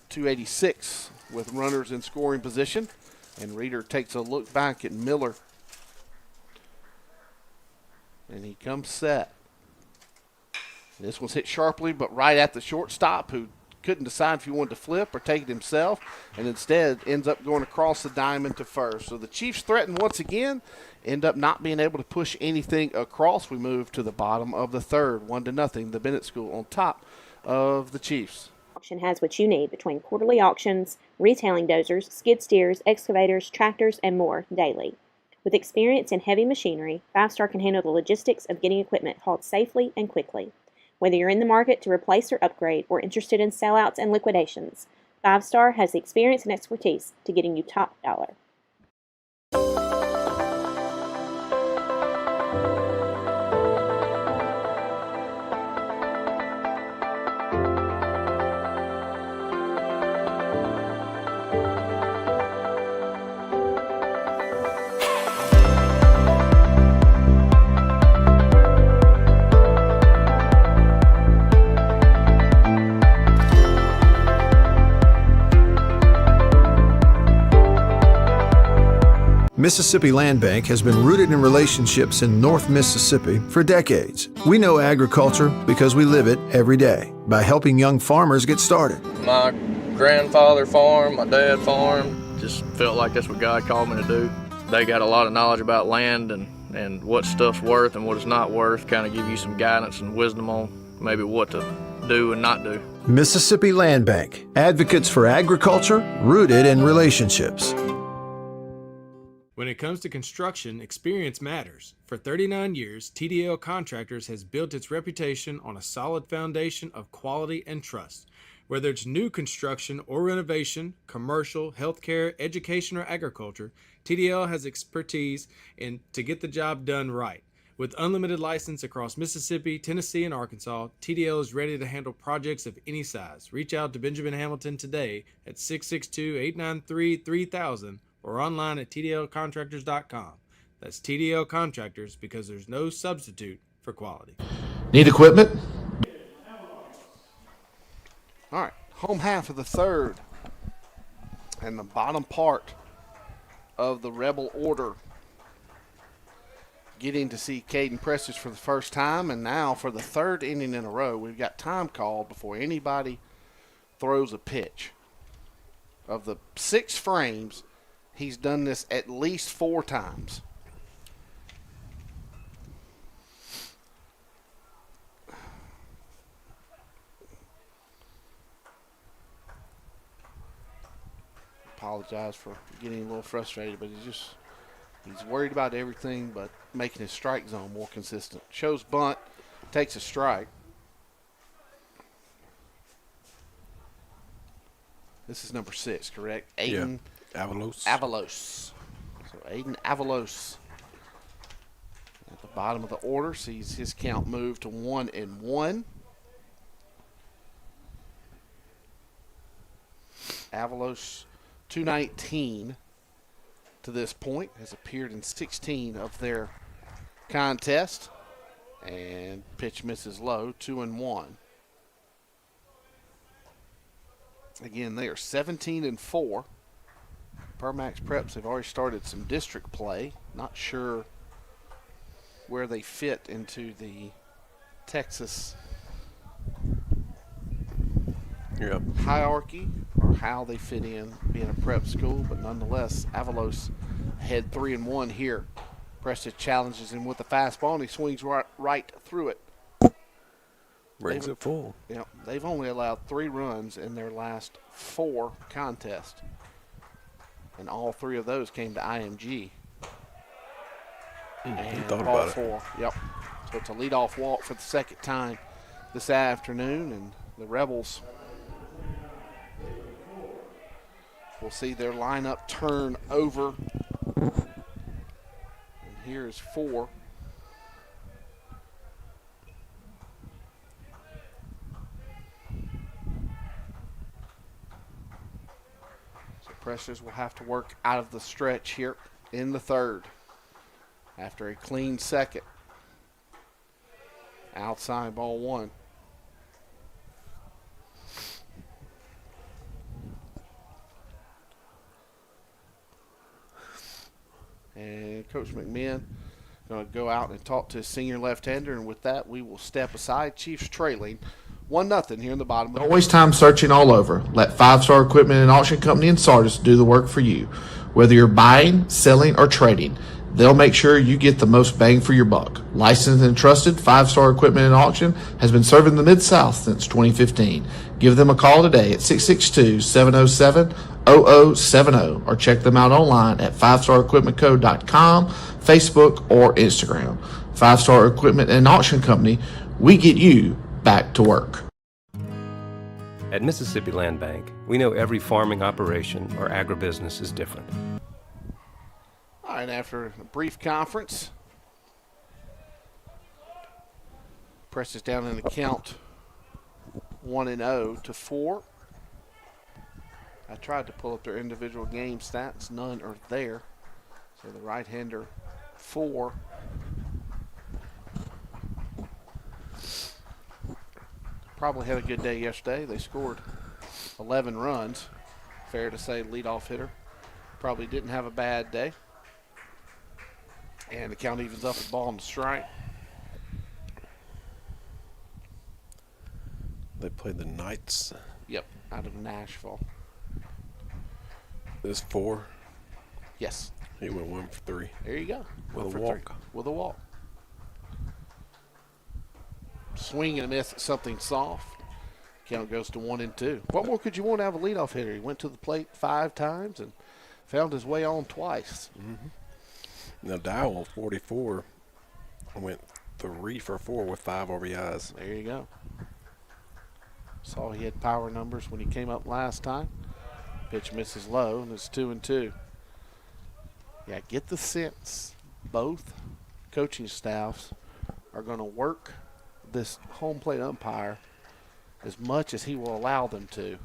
286 with runners in scoring position. And Reader takes a look back at Miller. And he comes set. This one's hit sharply, but right at the shortstop, who couldn't decide if he wanted to flip or take it himself, and instead ends up going across the diamond to first. So the Chiefs threaten once again, end up not being able to push anything across. We move to the bottom of the third, 1-0, the Bennett School on top of the Chiefs. Auction has what you need between quarterly auctions, retailing dozers, skid steers, excavators, tractors, and more daily. With experience in heavy machinery, 5-Star can handle the logistics of getting equipment hauled safely and quickly. Whether you're in the market to replace or upgrade or interested in sellouts and liquidations, 5-Star has the experience and expertise to getting you top dollar. Mississippi Land Bank has been rooted in relationships in North Mississippi for decades. We know agriculture because we live it every day by helping young farmers get started. My grandfather farmed, my dad farmed. Just felt like that's what God called me to do. They got a lot of knowledge about land and what stuff's worth and what it's not worth, kind of give you some guidance and wisdom on maybe what to do and not do. Mississippi Land Bank, advocates for agriculture rooted in relationships. When it comes to construction, experience matters. For 39 years, TDL Contractors has built its reputation on a solid foundation of quality and trust. Whether it's new construction or renovation, commercial, healthcare, education, or agriculture, TDL has expertise to get the job done right. With unlimited license across Mississippi, Tennessee, and Arkansas, TDL is ready to handle projects of any size. Reach out to Benjamin Hamilton today at 662-893-3000 or online at tdlcontractors.com. That's TDL Contractors, because there's no substitute for quality. Need equipment? All right, home half of the third and the bottom part of the Rebel order. Getting to see Caden Prestidge for the first time, and now for the third inning in a row, we've got time called before anybody throws a pitch. Of the 6 frames, he's done this at least 4 times. Apologize for getting a little frustrated, but he's worried about everything but making his strike zone more consistent. Shows bunt, takes a strike. This is number 6, correct? Aiden Avalos. So Aiden Avalos at the bottom of the order sees his count move to 1-1. Avalos, 219 to this point, has appeared in 16 of their contest, and pitch misses low, 2-1. Again, they are 17-4. Permax Preps have already started some district play. Not sure where they fit into the Texas hierarchy or how they fit in being a prep school, but nonetheless, Avalos ahead 3-1 here. Prestidge challenges him with a fastball, and he swings right through it. Brings it full. Yeah, they've only allowed 3 runs in their last 4 contests, and all 3 of those came to IMG. And thought about it. Yep. So it's a leadoff walk for the second time this afternoon, and the Rebels will see their lineup turn over. And here is 4. So Prestidge will have to work out of the stretch here in the third after a clean second. Outside ball 1. And Coach McMahon going to go out and talk to his senior left-hander, and with that, we will step aside. Chiefs trailing 1-0 here in the bottom. Don't waste time searching all over. Let 5-Star Equipment and Auction Company in Sardis do the work for you. Whether you're buying, selling, or trading, They'll make sure you get the most bang for your buck. Licensed and trusted, 5-Star Equipment and Auction has been serving the Mid-South since 2015. Give them a call today at 662-707-0070 or check them out online at 5starequipmentco.com, Facebook, or Instagram. 5-Star Equipment and Auction Company, we get you back to work. At Mississippi Land Bank, we know every farming operation or agribusiness is different. All right, after a brief conference, presses down in the count 1-0 to 4. I tried to pull up their individual game stats. None are there. So the right-hander 4. Probably had a good day yesterday. They scored 11 runs. Fair to say, leadoff hitter. Probably didn't have a bad day. And the count evens up at ball and strike. They played the Knights. Yep, out of Nashville. This 4. Yes. He went 1 for 3. There you go. With a 1 for walk. 3. With a walk. Swing and a miss at something soft. Count goes to 1-2. What more could you want out of a leadoff hitter? He went to the plate 5 times and found his way on twice. Mm-hmm. Now Dowell, 44, went 3 for 4 with 5 RBIs. There you go. Saw he had power numbers when he came up last time. Pitch misses low, and it's 2-2. Yeah, get the sense both coaching staffs are going to work this home plate umpire as much as he will allow them to.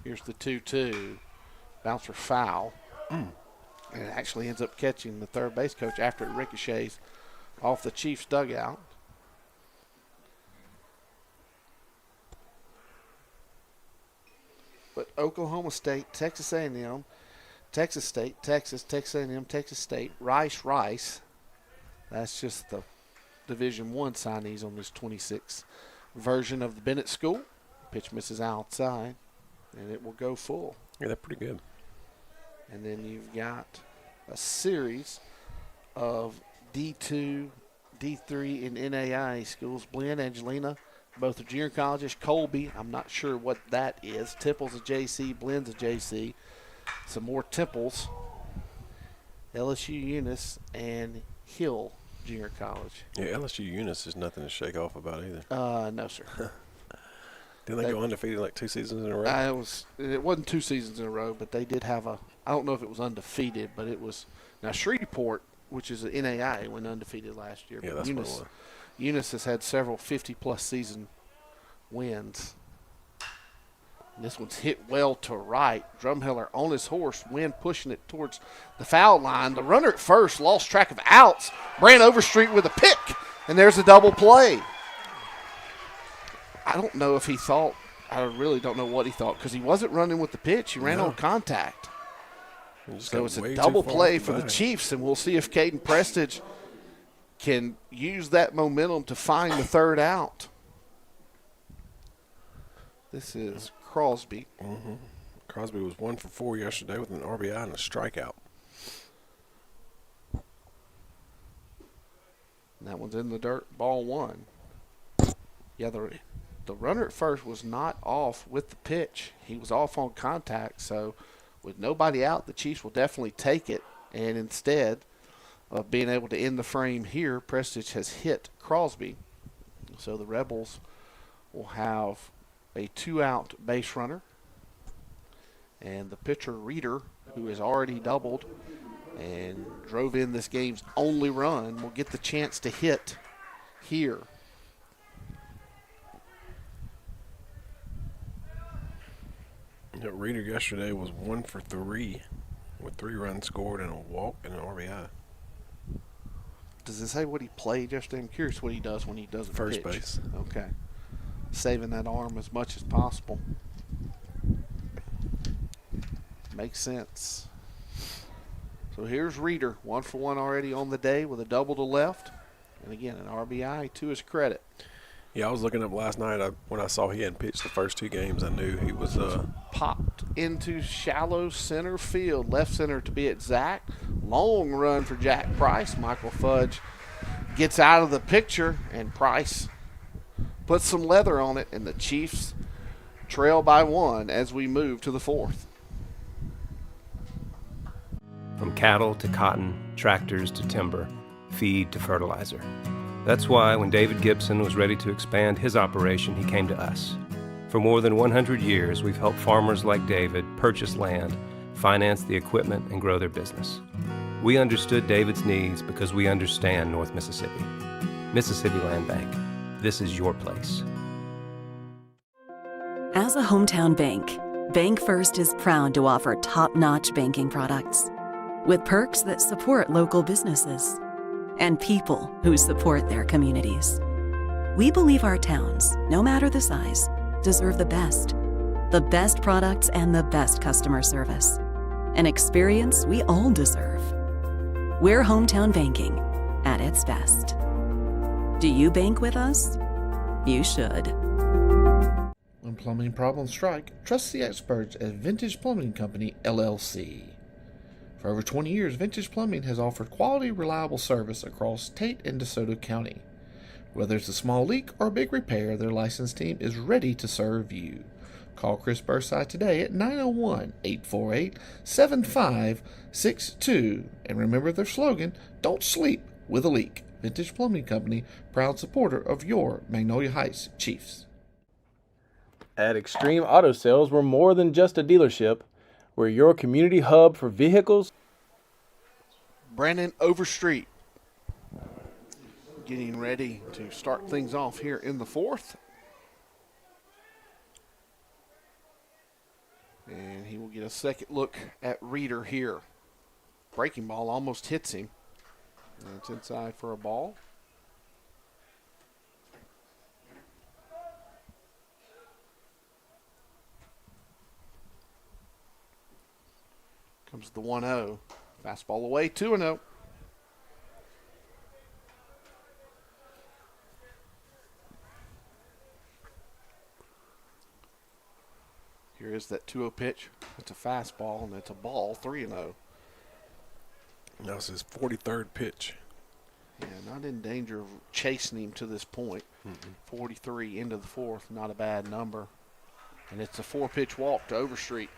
Here's the 2-2. Bouncer foul. And it actually ends up catching the third base coach after it ricochets off the Chiefs' dugout. But Oklahoma State, Texas A&M, Texas State, Texas A&M, Texas State, Rice. That's just the Division I signees on this 26 version of the Bennett School. Pitch misses outside, and it will go full. Yeah, they're pretty good. And then you've got a series of D2, D3, and NAIA schools. Blinn, Angelina, both are junior colleges. Colby, I'm not sure what that is. Tipple's a JC, Blinn's a JC. Some more Tipples. LSU Eunice and Hill Junior College. Yeah, LSU Eunice is nothing to shake off about either. No, sir. Didn't they go undefeated like 2 seasons in a row? It wasn't 2 seasons in a row, but they did have I don't know if it was undefeated, but it was. Now, Shreveport, which is an NAIA, went undefeated last year. Yeah, but that's what it was. Eunice has had several 50-plus season wins. And this one's hit well to right. Drumheller on his horse, Wynn pushing it towards the foul line. The runner at first lost track of outs, ran Overstreet with a pick, and there's a double play. I don't know if he thought, I really don't know what he thought, because he wasn't running with the pitch. He ran on contact. So it's a double play for the Chiefs, and we'll see if Caden Prestige can use that momentum to find the third out. This is Crosby. Mm-hmm. Crosby was 1 for 4 yesterday with an RBI and a strikeout. And that one's in the dirt, ball 1. Yeah, the runner at first was not off with the pitch. He was off on contact, so with nobody out, the Chiefs will definitely take it. And instead of being able to end the frame here, Prestige has hit Crosby. So the Rebels will have a 2-out base runner. And the pitcher, Reeder, who has already doubled and drove in this game's only run, will get the chance to hit here. Yeah, Reeder yesterday was 1 for 3 with 3 runs scored and a walk and an RBI. Does it say what he played yesterday? I'm curious what he does when he doesn't First pitch. base. Okay. Saving that arm as much as possible. Makes sense. So here's Reeder, 1 for 1 already on the day with a double to left. And again, an RBI to his credit. Yeah, I was looking up last night. When I saw he hadn't pitched the first 2 games, I knew he was. Popped into shallow center field, left center to be exact. Long run for Jack Price. Michael Fudge gets out of the picture, and Price puts some leather on it, and the Chiefs trail by 1 as we move to the 4th. From cattle to cotton, tractors to timber, feed to fertilizer. That's why when David Gibson was ready to expand his operation, he came to us. For more than 100 years, we've helped farmers like David purchase land, finance the equipment, and grow their business. We understood David's needs because we understand North Mississippi. Mississippi Land Bank. This is your place. As a hometown bank, Bank First is proud to offer top-notch banking products with perks that support local businesses and people who support their communities. We believe our towns, no matter the size, deserve the best products and the best customer service, an experience we all deserve. We're hometown banking at its best. Do you bank with us? You should. When plumbing problems strike, trust the experts at Vintage Plumbing Company, LLC. For over 20 years, Vintage Plumbing has offered quality, reliable service across Tate and DeSoto County. Whether it's a small leak or a big repair, their licensed team is ready to serve you. Call Chris Burside today at 901-848-7562. And remember their slogan, don't sleep with a leak. Vintage Plumbing Company, proud supporter of your Magnolia Heights Chiefs. At Extreme Auto Sales, we're more than just a dealership. We're your community hub for vehicles. Brandon Overstreet getting ready to start things off here in the 4th. And he will get a second look at Reeder here. Breaking ball almost hits him. And it's inside for a ball. Comes the 1-0. Fastball away, 2-0. Here is that 2-0 pitch. It's a fastball, and it's a ball, 3-0. That was his 43rd pitch. Yeah, not in danger of chasing him to this point. 43 into the 4th, not a bad number. And it's a 4-pitch walk to Overstreet.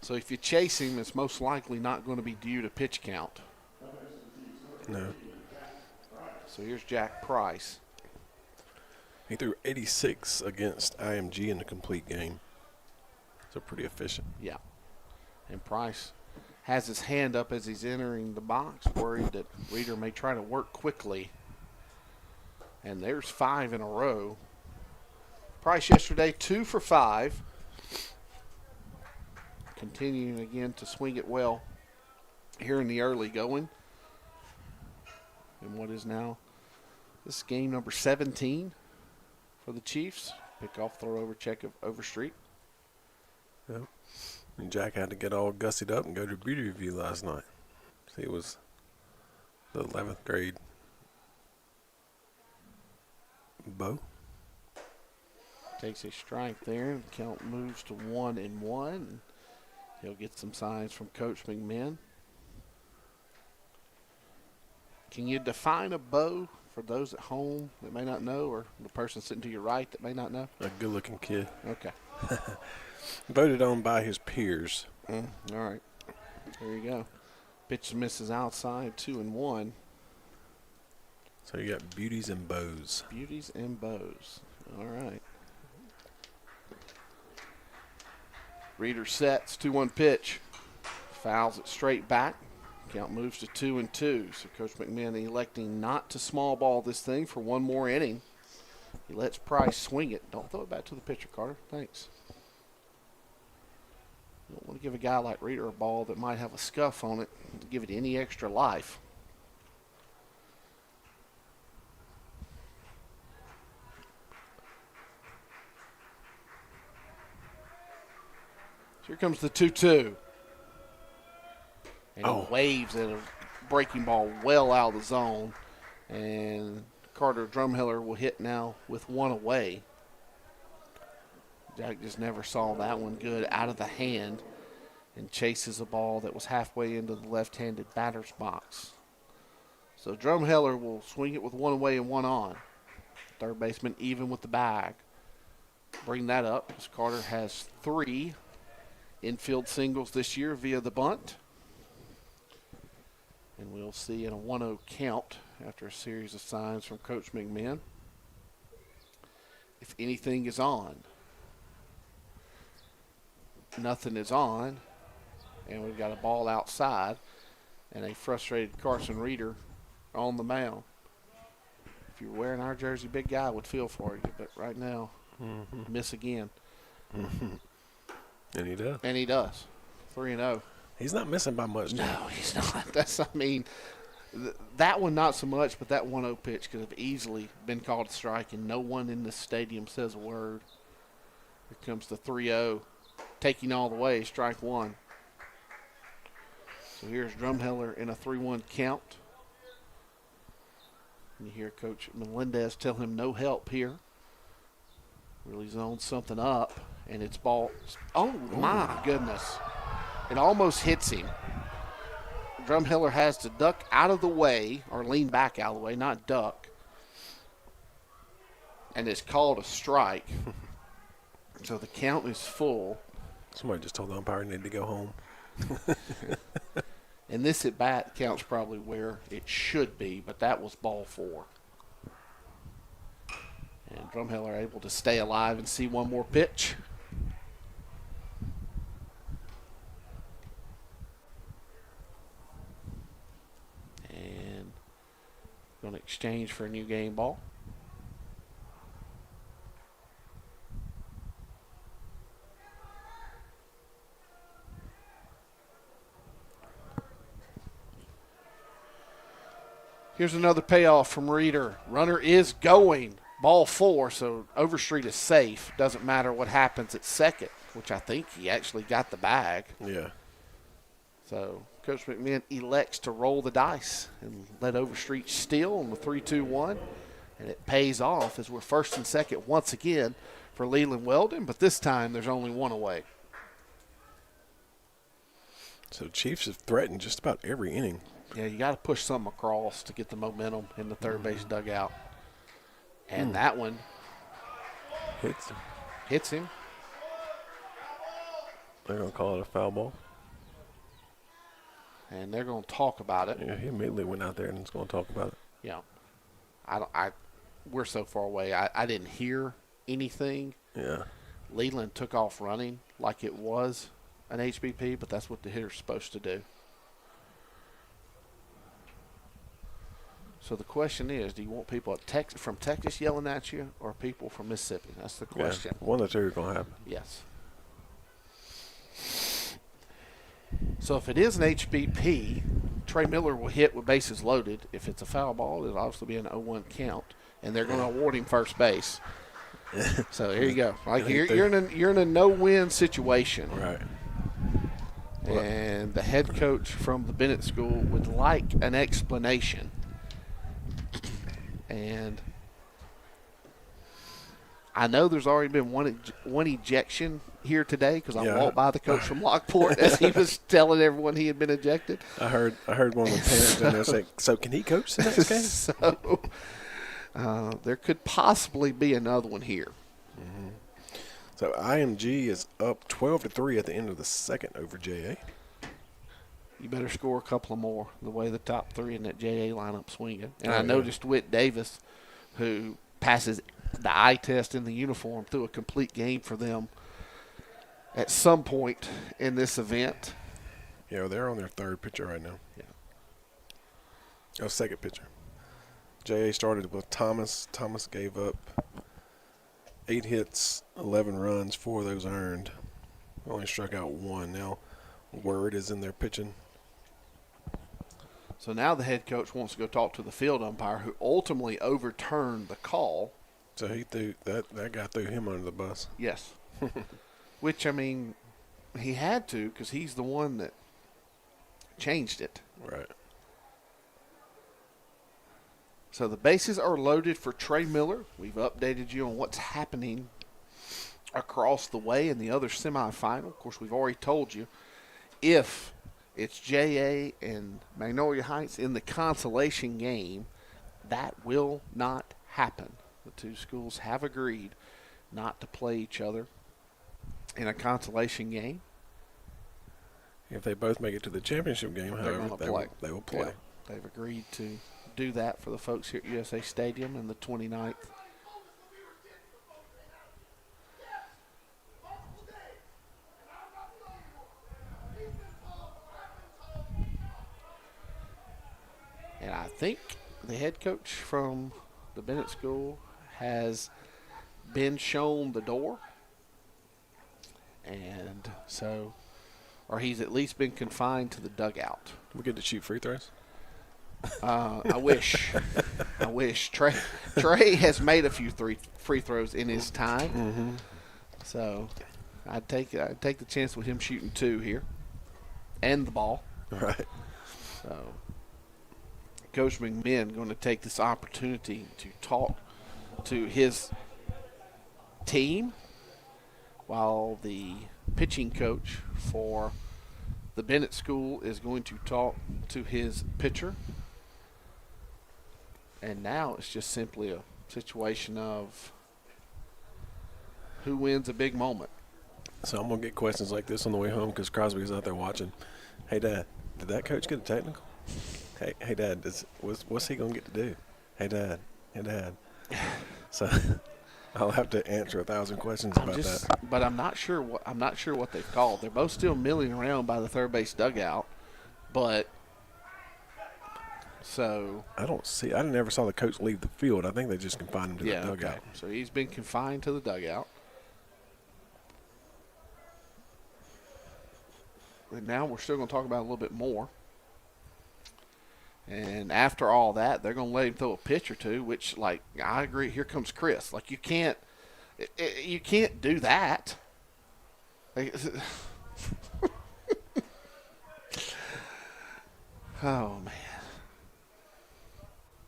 So if you chase him, it's most likely not going to be due to pitch count. No. So here's Jack Price. He threw 86 against IMG in the complete game. So pretty efficient. Yeah. And Price has his hand up as he's entering the box, worried that Reeder may try to work quickly. And there's 5 in a row. Price yesterday, 2 for 5. Continuing again to swing it well here in the early going. And what is now, this is game number 17 for the Chiefs. Pick off, throw over, check of Overstreet. Yep. And Jack had to get all gussied up and go to beauty review last night. He was the 11th grade Bo. Takes a strike there. Count moves to 1-1. He'll get some signs from Coach McMahon. Can you define a bow for those at home that may not know, or the person sitting to your right that may not know? A good-looking kid. Okay. Voted on by his peers. All right. There you go. Pitch misses outside, 2-1. So you got beauties and bows. Beauties and bows. All right. Reeder sets, 2-1 pitch. Fouls it straight back. Count moves to 2-2. So Coach McMahon electing not to small ball this thing for one more inning. He lets Price swing it. Don't throw it back to the pitcher, Carter. Thanks. You don't want to give a guy like Reeder a ball that might have a scuff on it to give it any extra life. Here comes the 2-2. And he waves at a breaking ball well out of the zone. And Carter Drumheller will hit now with one away. Jack just never saw that one good out of the hand and chases a ball that was halfway into the left-handed batter's box. So Drumheller will swing it with one away and one on. Third baseman even with the bag. Bring that up as Carter has 3 infield singles this year via the bunt. And we'll see in a 1-0 count after a series of signs from Coach McMahon if anything is on. Nothing is on, and we've got a ball outside and a frustrated Carson Reeder on the mound. If you're wearing our jersey, big guy would feel for you, but right now, miss again. And he does. And he does. 3-0. He's not missing by much. No, he's not. That one not so much, but that 1-0 pitch could have easily been called a strike, and no one in this stadium says a word. Here comes the 3-0, taking all the way, strike one. So here's Drumheller in a 3-1 count. And you hear Coach Melendez tell him no help here. Really zones something up, and it's ball. Oh, my goodness. It almost hits him. Drumheller has to duck out of the way, or lean back out of the way, not duck. And it's called a strike. So the count is full. Somebody just told the umpire he needed to go home. And this at bat counts probably where it should be, but that was ball 4. And Drumheller able to stay alive and see one more pitch. And going to exchange for a new game ball. Here's another payoff from Reeder. Runner is going. Ball 4, so Overstreet is safe. Doesn't matter what happens at second, which I think he actually got the bag. Yeah. So Coach McMahon elects to roll the dice and let Overstreet steal on the 3-2-1. And it pays off as we're first and second once again for Leland Weldon, but this time there's only one away. So Chiefs have threatened just about every inning. Yeah, you got to push something across to get the momentum in the third base dugout. And that one hits him. They're going to call it a foul ball. And they're going to talk about it. Yeah, he immediately went out there and is going to talk about it. Yeah. We're so far away. I didn't hear anything. Yeah. Leland took off running like it was an HBP, but that's what the hitter's supposed to do. So the question is, do you want people from Texas yelling at you or people from Mississippi? That's the question. Yeah, one of the two is going to happen. Yes. So if it is an HBP, Trey Miller will hit with bases loaded. If it's a foul ball, it'll obviously be an 0-1 count, and they're going to award him first base. So here you go. Like you're in a no-win situation. Right. And the head coach from the Bennett School would like an explanation. And I know there's already been one ejection here today because I walked by the coach from Lockport as he was telling everyone he had been ejected. I heard one of the parents in there say, "So can he coach the next game?" So there could possibly be another one here. Mm-hmm. So IMG is up 12-3 at the end of the second over JA. You better score a couple of more, the way the top 3 in that JA lineup swinging. And I noticed Whit Davis, who passes the eye test in the uniform, threw a complete game for them at some point in this event. Yeah, they're on their third pitcher right now. Yeah. Oh, second pitcher. JA started with Thomas. Thomas gave up 8 hits, 11 runs, 4 of those earned. Only struck out 1. Now Word is in there pitching. So now the head coach wants to go talk to the field umpire, who ultimately overturned the call. So he threw that guy threw him under the bus. Yes. Which, I mean, he had to because he's the one that changed it. Right. So the bases are loaded for Trey Miller. We've updated you on what's happening across the way in the other semifinal. Of course, we've already told you if it's JA and Magnolia Heights in the consolation game, that will not happen. The two schools have agreed not to play each other in a consolation game. If they both make it to the championship game, however, they will play. Yeah, they've agreed to do that for the folks here at USA Stadium on the 29th. And I think the head coach from the Bennett School has been shown the door. And so, or he's at least been confined to the dugout. We get to shoot free throws? I wish. I wish. Trey has made a few free throws in his time. Mm-hmm. So I'd take the chance with him shooting 2 here. And the ball. Right. So Coach McMinn going to take this opportunity to talk to his team while the pitching coach for the Bennett School is going to talk to his pitcher. And now it's just simply a situation of who wins a big moment. So I'm going to get questions like this on the way home because Crosby's out there watching. Hey, Dad, did that coach get a technical? Hey, Dad, what's he going to get to do? Hey, Dad. So I'll have to answer 1,000 questions about that. But I'm not sure what they've called. They're both still milling around by the third base dugout, but so I never saw the coach leave the field. I think they just confined him to the dugout. Okay. So he's been confined to the dugout. And now we're still going to talk about it a little bit more. And after all that, they're going to let him throw a pitch or two, which, like, I agree. Here comes Chris. Like, you can't do that. Like, oh, man.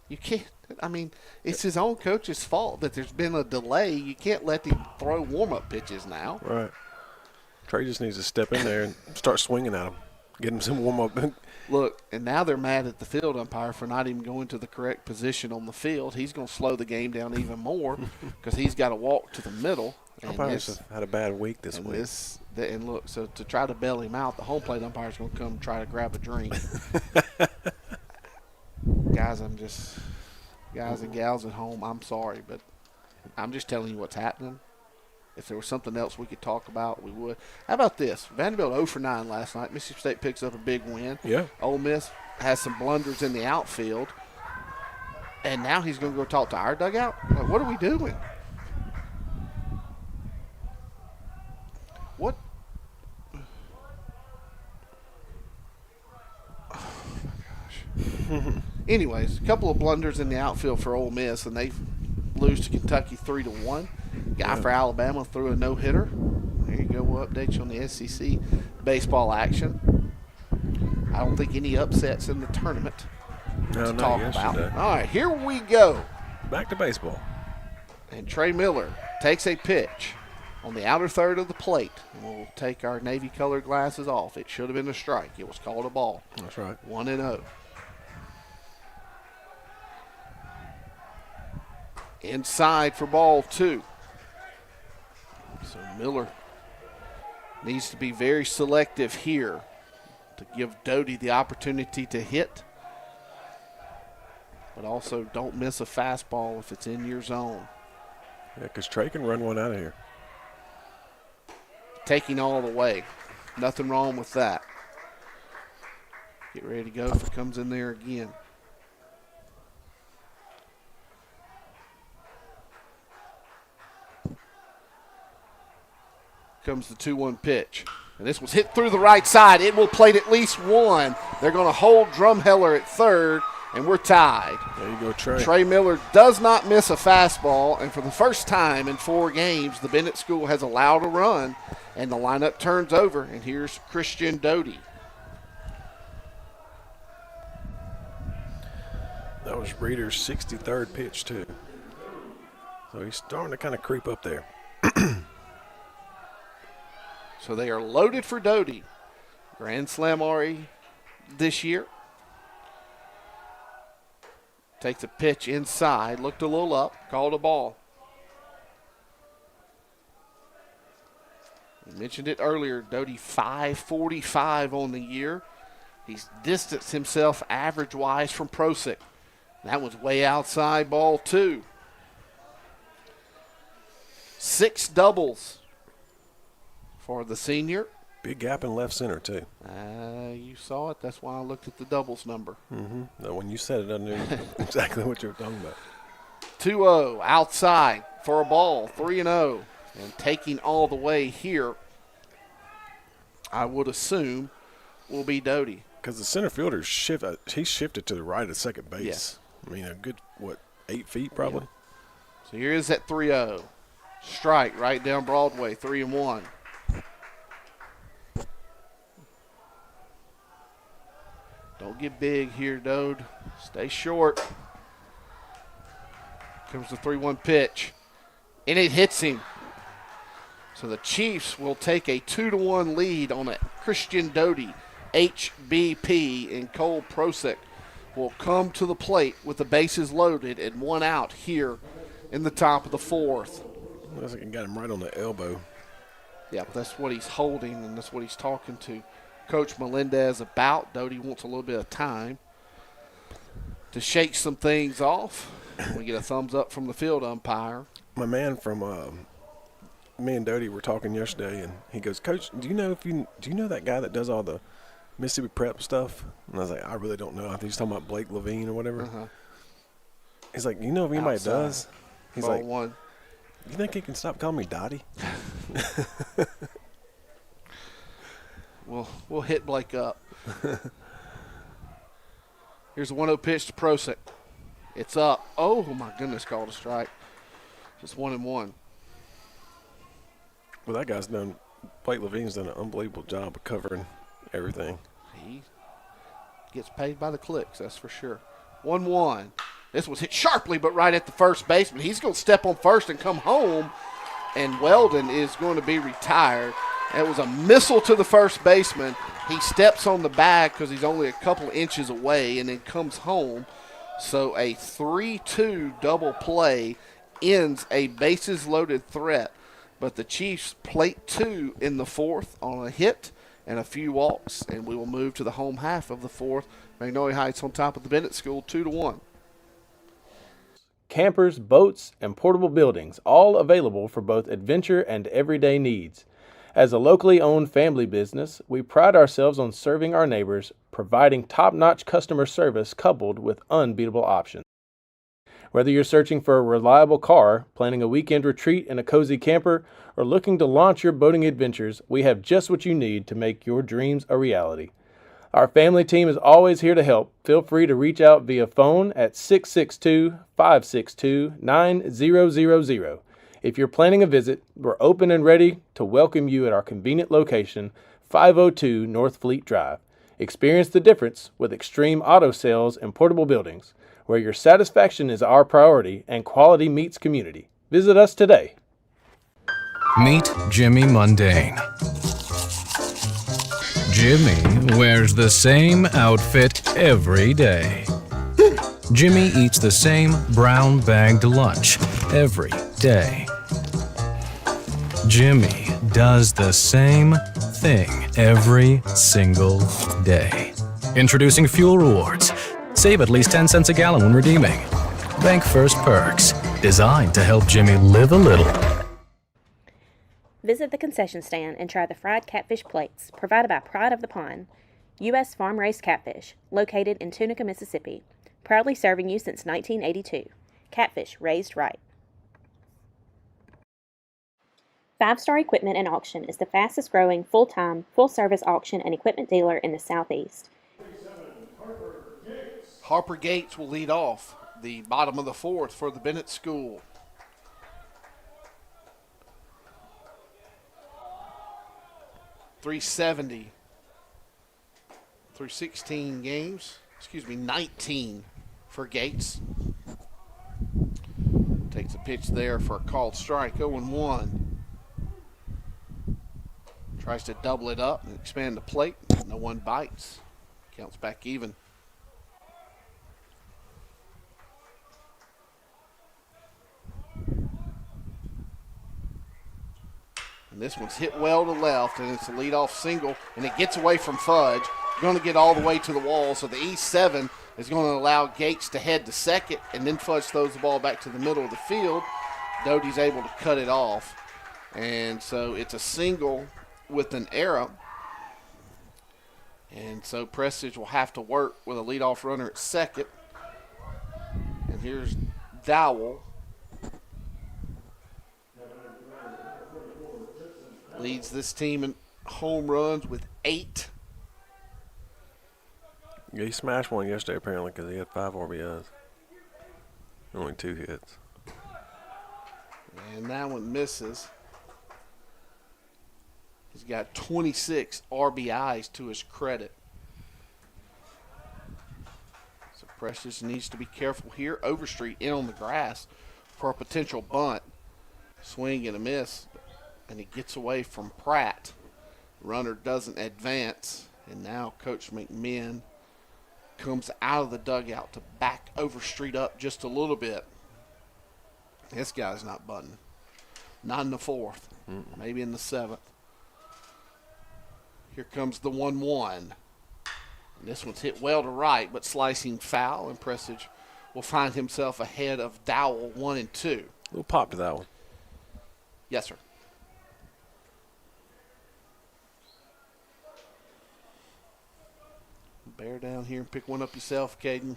You can't. I mean, it's his own coach's fault that there's been a delay. You can't let him throw warm-up pitches now. Right. Trey just needs to step in there and start swinging at him. Get him some warm-up. Look, and now they're mad at the field umpire for not even going to the correct position on the field. He's going to slow the game down even more because he's got to walk to the middle. Umpires have had a bad week this week. And look, so to try to bail him out, the home plate umpire's going to come try to grab a drink. Guys and gals at home, I'm sorry, but I'm just telling you what's happening. If there was something else we could talk about, we would. How about this? Vanderbilt 0 for 9 last night. Mississippi State picks up a big win. Yeah. Ole Miss has some blunders in the outfield. And now he's going to go talk to our dugout? Like, what are we doing? What? Oh, my gosh. Anyways, a couple of blunders in the outfield for Ole Miss, and they lose to Kentucky 3-1. Guy for Alabama threw a no-hitter. There you go. We'll update you on the SEC baseball action. I don't think any upsets in the tournament to talk about. All right, here we go. Back to baseball. And Trey Miller takes a pitch on the outer third of the plate. And we'll take our navy-colored glasses off. It should have been a strike. It was called a ball. That's right. 1-0. Inside for ball 2. So Miller needs to be very selective here to give Doty the opportunity to hit. But also don't miss a fastball if it's in your zone. Yeah, because Trey can run one out of here. Taking all the way. Nothing wrong with that. Get ready to go if it comes in there again. Comes the 2-1 pitch. And this was hit through the right side. It will plate at least one. They're going to hold Drumheller at third, and we're tied. There you go, Trey. Trey Miller does not miss a fastball, and for the first time in 4 games, the Bennett School has allowed a run, and the lineup turns over, and here's Christian Doty. That was Reeder's 63rd pitch, too. So he's starting to kind of creep up there. So they are loaded for Doty. Grand Slam RE this year. Takes a pitch inside, looked a little up, called a ball. We mentioned it earlier, Doty 545 on the year. He's distanced himself average-wise from Prosick. That was way outside, ball 2. 6 doubles for the senior. Big gap in left center, too. You saw it. That's why I looked at the doubles number. Mm-hmm. No, when you said it, I knew exactly what you were talking about. 2-0 outside for a ball, 3-0. And taking all the way here, I would assume, will be Doty. Because the center fielder he shifted to the right of second base. Yeah. I mean, a good, 8 feet probably? Yeah. So here is that 3-0. Strike right down Broadway, 3-1. Don't get big here, Dode. Stay short. Comes the 3-1 pitch. And it hits him. So the Chiefs will take a 2-1 lead on a Christian Doty. HBP and Cole Prosick will come to the plate with the bases loaded and 1 out here in the top of the 4th. Looks like he got him right on the elbow. Yeah, that's what he's holding, and that's what he's talking to Coach Melendez about. Doty wants a little bit of time to shake some things off. We get a thumbs up from the field umpire. My man from me and Doty were talking yesterday, and he goes, "Coach, do you know that guy that does all the Mississippi prep stuff?" And I was like, "I really don't know. I think he's talking about Blake Levine or whatever." Uh-huh. He's like, "You know if anybody Outside. does?" He's Ball like, 1. "You think he can stop calling me Dottie?" We'll hit Blake up. Here's a 1-0 pitch to Prosick. It's up. Oh, my goodness, called a strike. Just 1-1. Well, that guy's done – Blake Levine's done an unbelievable job of covering everything. He gets paid by the clicks, that's for sure. 1-1. This was hit sharply, but right at the first baseman. He's going to step on first and come home, and Weldon is going to be retired. It was a missile to the first baseman. He steps on the bag because he's only a couple inches away and then comes home. So a 3-2 double play ends a bases-loaded threat. But the Chiefs plate 2 in the 4th on a hit and a few walks, and we will move to the home half of the 4th. Magnolia Heights on top of the Bennett School, 2-1. Campers, boats, and portable buildings, all available for both adventure and everyday needs. As a locally owned family business, we pride ourselves on serving our neighbors, providing top-notch customer service coupled with unbeatable options. Whether you're searching for a reliable car, planning a weekend retreat in a cozy camper, or looking to launch your boating adventures, we have just what you need to make your dreams a reality. Our family team is always here to help. Feel free to reach out via phone at 662-562-9000. If you're planning a visit, we're open and ready to welcome you at our convenient location, 502 North Fleet Drive. Experience the difference with extreme auto sales and portable buildings, where your satisfaction is our priority and quality meets community. Visit us today. Meet Jimmy Mundane. Jimmy wears the same outfit every day. Jimmy eats the same brown bagged lunch every day. Jimmy does the same thing every single day. Introducing Fuel Rewards. Save at least 10 cents a gallon when redeeming. Bank First Perks, designed to help Jimmy live a little. Visit the concession stand and try the fried catfish plates provided by Pride of the Pond, U.S. farm-raised catfish, located in Tunica, Mississippi. Proudly serving you since 1982. Catfish raised right. 5-Star Equipment and Auction is the fastest growing full-time, full-service auction and equipment dealer in the Southeast. Harper Gates will lead off the bottom of the 4th for the Bennett School. .370 through 19 games. for Gates. Takes a pitch there for a called strike, 0-1. Tries to double it up and expand the plate. No one bites. Counts back even. And this one's hit well to left, and it's a leadoff single, and it gets away from Fudge. Going to get all the way to the wall, so the E7 is going to allow Gates to head to second, and then Fudge throws the ball back to the middle of the field. Doty's able to cut it off, and so it's a single with an error, and so Prestige will have to work with a leadoff runner at second. And here's Dowell. Leads this team in home runs with 8. Yeah, he smashed one yesterday apparently because he had 5 RBIs. Only 2 hits. And that one misses. He's got 26 RBIs to his credit. So Precious needs to be careful here. Overstreet in on the grass for a potential bunt. Swing and a miss. And he gets away from Pratt. Runner doesn't advance. And now Coach McMinn comes out of the dugout to back Overstreet up just a little bit. This guy's not bunting. Not in the 4th. Maybe in the 7th. Here comes the 1-1. And this one's hit well to right, but slicing foul, and Prestige will find himself ahead of Dowell 1-2. A little pop to that one. Yes, sir. Bear down here and pick one up yourself, Caden.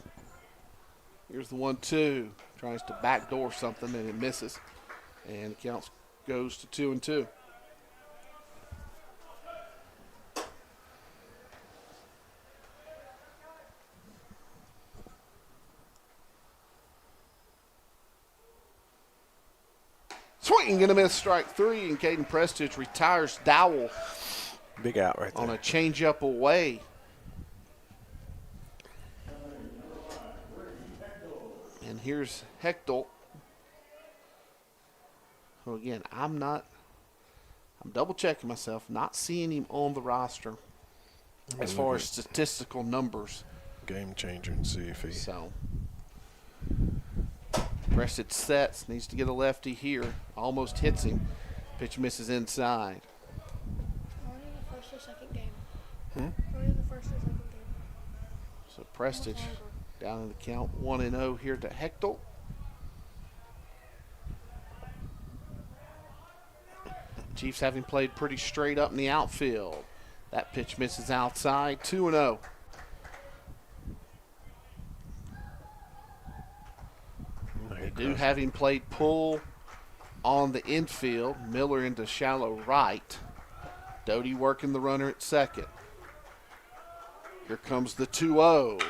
Here's the 1-2. Tries to backdoor something, and it misses. And the count goes to 2-2. Swing and a miss, strike 3, and Caden Prestige retires Dowell. Big out right there. On a changeup away. And here's Hechtel. So again, I'm double checking myself, not seeing him on the roster as far as statistical numbers. Game changer and see if he. So Prestige sets, needs to get a lefty here. Almost hits him. Pitch misses inside. Only the first or second game. Hmm? Only the first or second game. So Prestige down in the count 1-0 here to Hechtel. Chiefs having played pretty straight up in the outfield. That pitch misses outside, 2-0. They do having played pull on the infield. Miller into shallow right. Doty working the runner at second. Here comes the 2-0.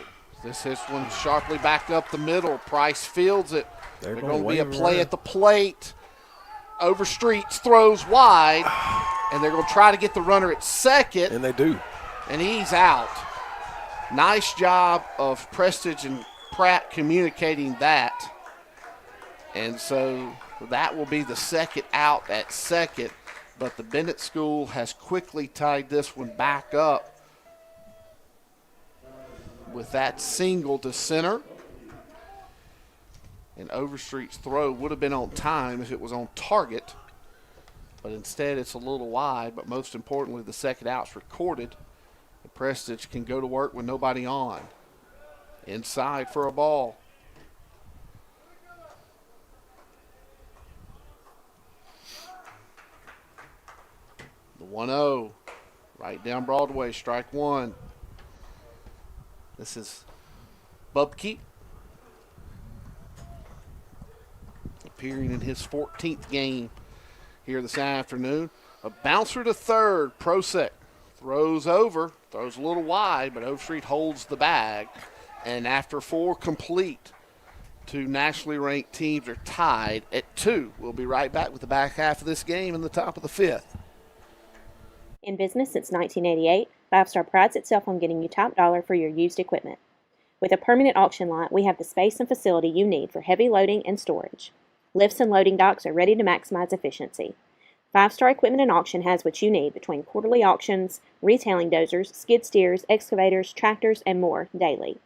This hits one sharply back up the middle. Price fields it. There's going to be a play at the plate. Overstreets, throws wide, and they're going to try to get the runner at second. And they do. And he's out. Nice job of Prestige and Pratt communicating that. And so that will be the second out at second. But the Bennett School has quickly tied this one back up with that single to center. And Overstreet's throw would have been on time if it was on target. But instead it's a little wide. But most importantly, the second out's recorded. The Prestige can go to work with nobody on. Inside for a ball. The 1-0. Right down Broadway, strike 1. This is Bubke. Appearing in his 14th game here this afternoon. A bouncer to third. Prosek throws over, throws a little wide, but Overstreet holds the bag. And after 4 complete, 2 nationally ranked teams are tied at 2. We'll be right back with the back half of this game in the top of the 5th. In business since 1988, 5 Star prides itself on getting you top dollar for your used equipment. With a permanent auction lot, we have the space and facility you need for heavy loading and storage. Lifts and loading docks are ready to maximize efficiency. 5-Star Equipment and Auction has what you need between quarterly auctions, retailing dozers, skid steers, excavators, tractors, and more daily.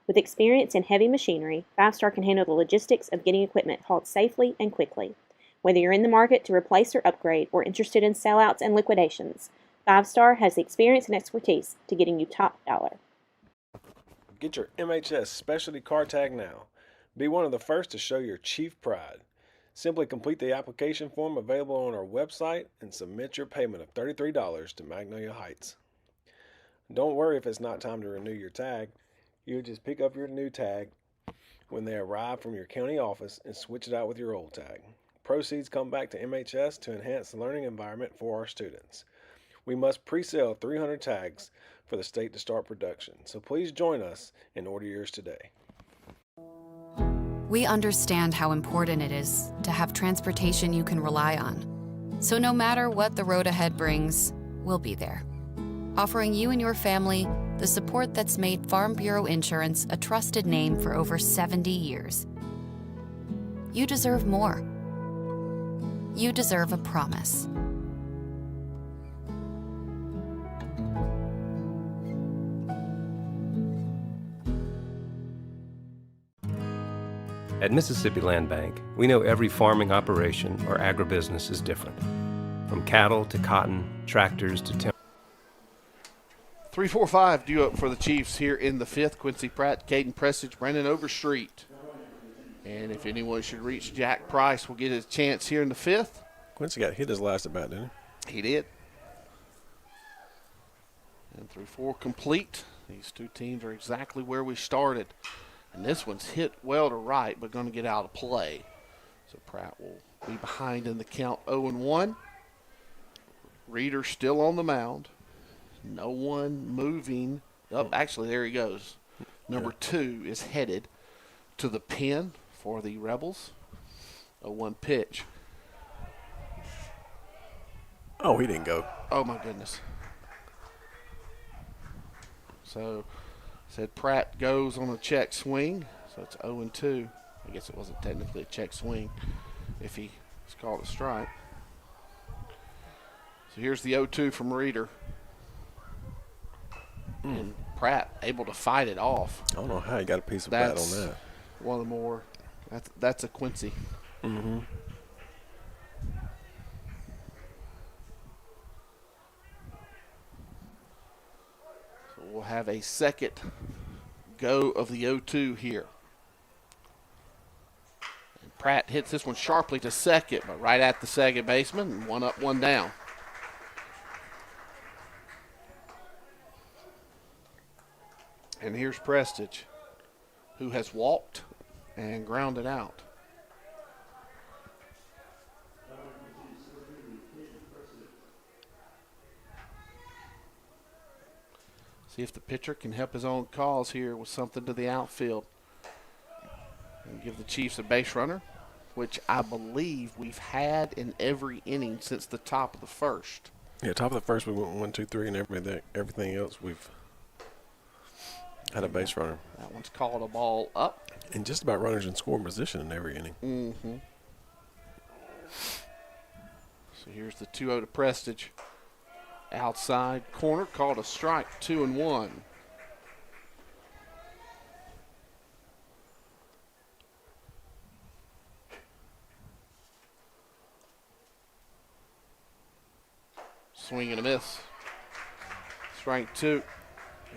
With experience in heavy machinery, 5-Star can handle the logistics of getting equipment hauled safely and quickly. Whether you're in the market to replace or upgrade or interested in sellouts and liquidations, 5-Star has the experience and expertise to getting you top dollar. Get your MHS specialty car tag now. Be one of the first to show your chief pride. Simply complete the application form available on our website and submit your payment of $33 to Magnolia Heights. Don't worry if it's not time to renew your tag. You just pick up your new tag when they arrive from your county office and switch it out with your old tag. Proceeds come back to MHS to enhance the learning environment for our students. We must pre-sell 300 tags for the state to start production, so please join us and order yours today. We understand how important it is to have transportation you can rely on. So no matter what the road ahead brings, we'll be there, offering you and your family the support that's made Farm Bureau Insurance a trusted name for over 70 years. You deserve more. You deserve a promise. At Mississippi Land Bank, we know every farming operation or agribusiness is different. From cattle to cotton, tractors to timber. 3-4-5 due up for the Chiefs here in the 5th. Quincy Pratt, Caden Prestage, Brandon Overstreet. And if anyone should reach Jack Price, will get his chance here in the 5th. Quincy got hit his last at bat, didn't he? He did. And 3-4 complete. These two teams are exactly where we started. And this one's hit well to right, but going to get out of play. So Pratt will be behind in the count 0-1. Reeder still on the mound. No one moving. Oh, actually, there he goes. Number 2 is headed to the pen for the Rebels. 0-1 pitch. Oh, he didn't go. Oh, my goodness. So, said Pratt goes on a check swing. So it's 0-2. I guess it wasn't technically a check swing if he was called a strike. So here's the 0-2 from Reeder. And Pratt able to fight it off. I don't know how he got a piece of bat on that. One of the more. That's a Quincy. Mm-hmm. So we'll have a second go of the 0-2 here. And Pratt hits this one sharply to second, but right at the second baseman, and 1 up, 1 down. And here's Prestige, who has walked and grounded out. See if the pitcher can help his own cause here with something to the outfield. And give the Chiefs a base runner, which I believe we've had in every inning since the top of the first. Yeah, top of the first we went 1, 2, 3, and everything else we've had a base runner. That one's called a ball up. And just about runners in scoring position in every inning. Mm-hmm. So here's the 2-0 to Prestige. Outside corner, called a strike, 2-1. Swing and a miss. Strike 2.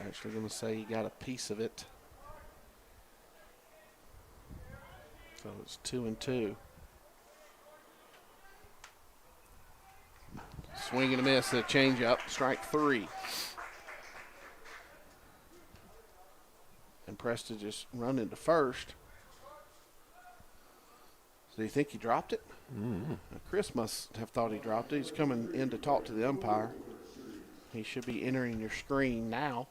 I'm actually going to say he got a piece of it. So it's 2-2. Swing and a miss, a changeup, strike 3. And Preston just run into first. So do you think he dropped it? Mm-hmm. Chris must have thought he dropped it. He's coming in to talk to the umpire. He should be entering your screen now.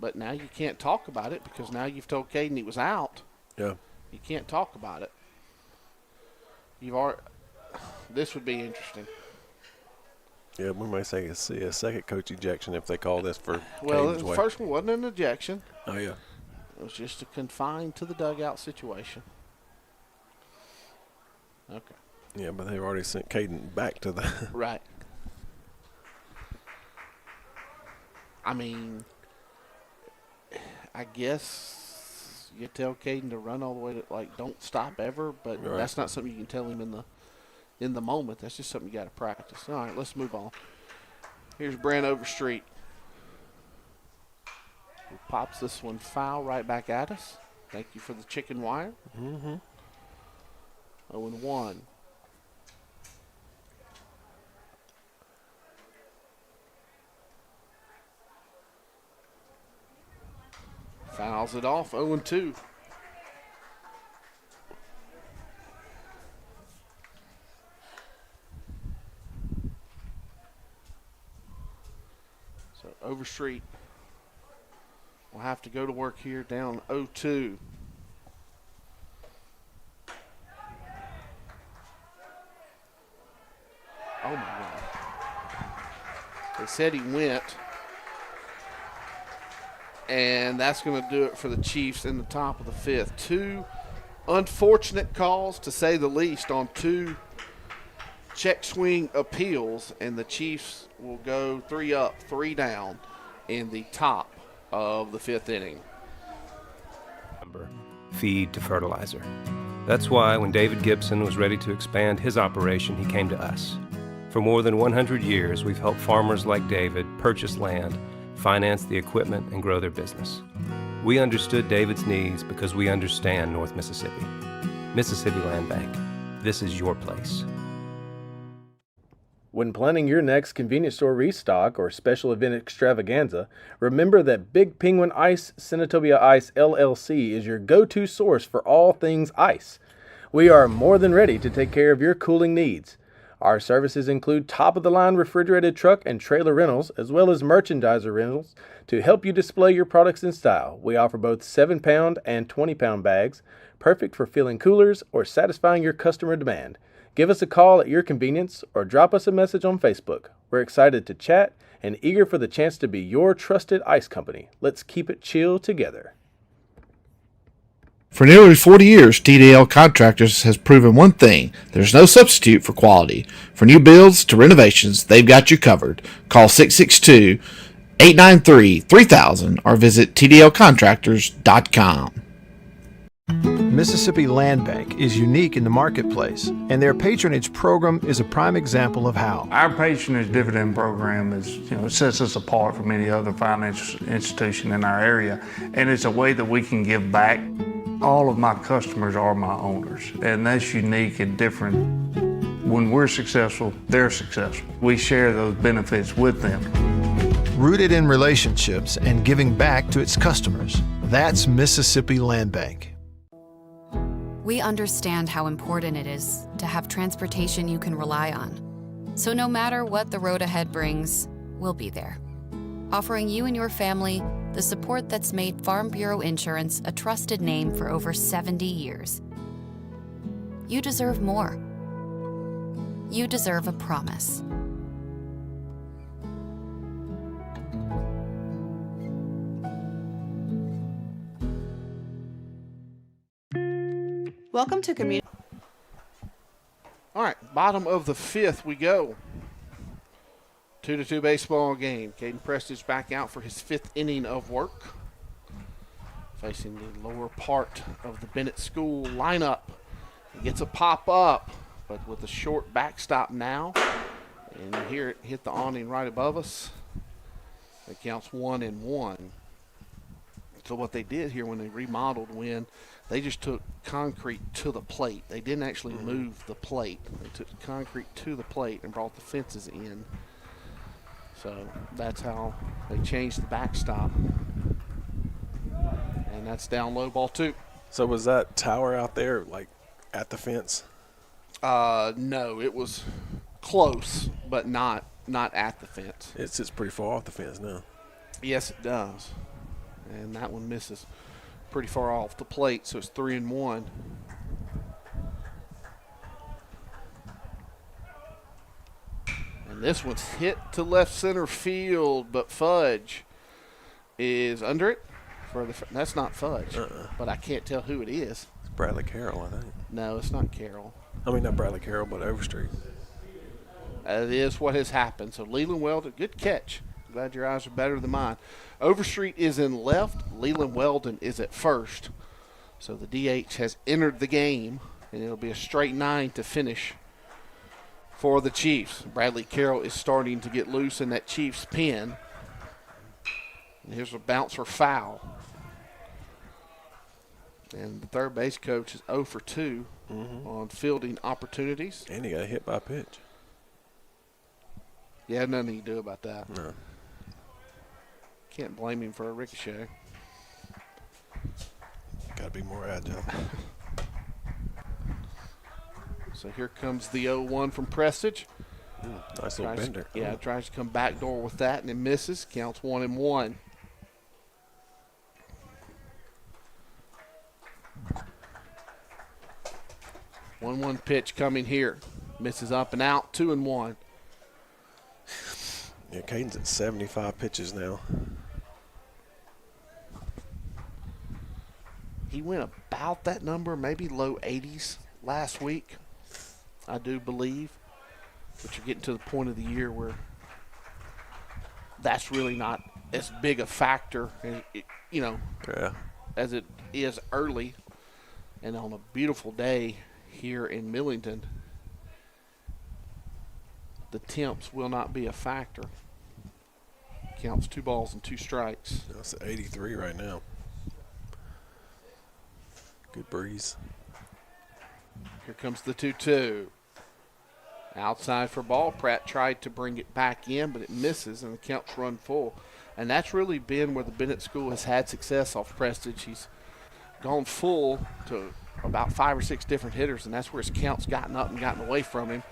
But now you can't talk about it because now you've told Caden he was out. Yeah. You can't talk about it. You've already. This would be interesting. Yeah, we may see a second coach ejection if they call this for Well, Caden's the way. first one wasn't an ejection. Oh, yeah. It was just a confined to the dugout situation. Okay. Yeah, but they've already sent Caden back to the – Right. I mean, I guess you tell Caden to run all the way to, like, don't stop ever, but Right. that's not something you can tell him in the moment. That's just something you got to practice. All right, let's move on. Here's Brent Overstreet. He pops this one foul right back at us. Thank you for the chicken wire. Mm-hmm. 0-1. Fouls it off, 0-2. So Overstreet will have to go to work here, down 0-2. Oh, my God. They said he went. And that's going to do it for the Chiefs in the top of the fifth. Two unfortunate calls, to say the least, on two check swing appeals, and the Chiefs will go 3 up, 3 down in the top of the fifth inning. Feed to fertilizer. That's why when David Gibson was ready to expand his operation, he came to us. For more than 100 years, we've helped farmers like David purchase land, finance the equipment, and grow their business. We understood David's needs because we understand North Mississippi. Mississippi Land Bank. This is your place. When planning your next convenience store restock or special event extravaganza, remember that Big Penguin Ice Senatobia Ice LLC is your go-to source for all things ice. We are more than ready to take care of your cooling needs. Our services include top-of-the-line refrigerated truck and trailer rentals, as well as merchandiser rentals to help you display your products in style. We offer both 7-pound and 20-pound bags, perfect for filling coolers or satisfying your customer demand. Give us a call at your convenience or drop us a message on Facebook. We're excited to chat and eager for the chance to be your trusted ice company. Let's keep it chill together. For nearly 40 years, TDL Contractors has proven one thing: there's no substitute for quality. For new builds to renovations, they've got you covered. Call 662-893-3000 or visit tdlcontractors.com. Mississippi Land Bank is unique in the marketplace, and their patronage program is a prime example of how. Our patronage dividend program is, it sets us apart from any other financial institution in our area, and it's a way that we can give back. All of my customers are my owners, and that's unique and different. When we're successful, they're successful. We share those benefits with them. Rooted in relationships and giving back to its customers. That's Mississippi Land Bank. We understand how important it is to have transportation you can rely on. So no matter what the road ahead brings, we'll be there, offering you and your family the support that's made Farm Bureau Insurance a trusted name for over 70 years. You deserve more. You deserve a promise. Welcome to Community. All right, bottom of the fifth we go. 2-2 baseball game. Caden Prestige back out for his fifth inning of work. Facing the lower part of the Bennett School lineup. He gets a pop up, but with a short backstop now. And you hear it hit the awning right above us. It counts 1-1. So what they did here when they remodeled they just took concrete to the plate. They didn't actually move the plate. They took the concrete to the plate and brought the fences in. So that's how they changed the backstop. And that's down low, ball 2. So was that tower out there, like, at the fence? No, it was close, but not at the fence. It sits pretty far off the fence now. Yes, it does. And that one misses pretty far off the plate, so it's 3-1. And And this one's hit to left center field, but Fudge is under it. That's not Fudge, but I can't tell who it is. It's Bradley Carroll, I think. No, it's not Carroll. I mean, not Bradley Carroll, but Overstreet. That is what has happened. So Leland Weldon, good catch. Glad your eyes are better than mine. Overstreet is in left. Leland Weldon is at first. So the DH has entered the game, and it'll be a straight 9 to finish for the Chiefs. Bradley Carroll is starting to get loose in that Chiefs pen. And here's a bouncer foul. And the third base coach is 0 for 2 on fielding opportunities. And he got hit by a pitch. Yeah, nothing you can do about that. No. Can't blame him for a ricochet. Got to be more agile. So here comes the 0-1 from Prestige. Nice little bender. Yeah, tries to come backdoor with that, and it misses. Counts 1-1. One pitch coming here. Misses up and out, 2-1. Yeah, Caden's at 75 pitches now. He went about that number, maybe low 80s last week, I do believe. But you're getting to the point of the year where that's really not as big a factor, as it is early. And on a beautiful day here in Millington, the temps will not be a factor. Counts 2 balls and 2 strikes. That's at 83 right now. Good breeze. Here comes the 2-2. Outside for ball. Pratt tried to bring it back in, but it misses, and the counts run full. And that's really been where the Bennett School has had success off Prestige. He's gone full to about 5 or 6 different hitters, and that's where his counts gotten up and gotten away from him.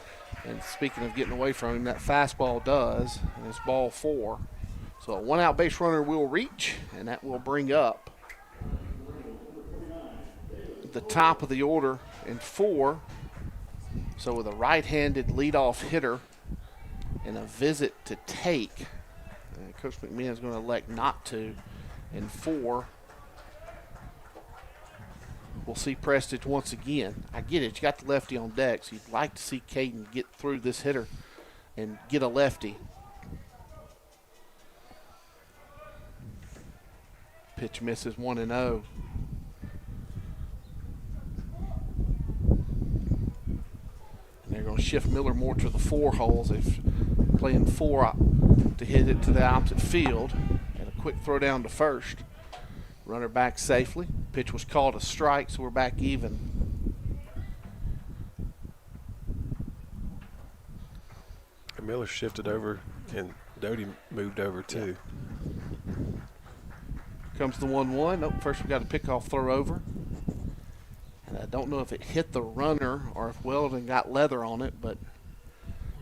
And speaking of getting away from him, that fastball does, and it's ball 4. So a 1-out base runner will reach, and that will bring up the top of the order in 4. So with a right-handed leadoff hitter and a visit to take, Coach McMahon is going to elect not to, in 4. We'll see Prestige once again. I get it. You got the lefty on deck, so you'd like to see Caden get through this hitter and get a lefty. Pitch misses 1-0. And they're going to shift Miller more to the 4 holes. They're playing 4 to hit it to the opposite field. And a quick throw down to first. Runner back safely. Pitch was called a strike, so we're back even. And Miller shifted over, and Doty moved over too. Comes the 1-1. Nope, first we got a pickoff throw over. And I don't know if it hit the runner or if Weldon got leather on it, but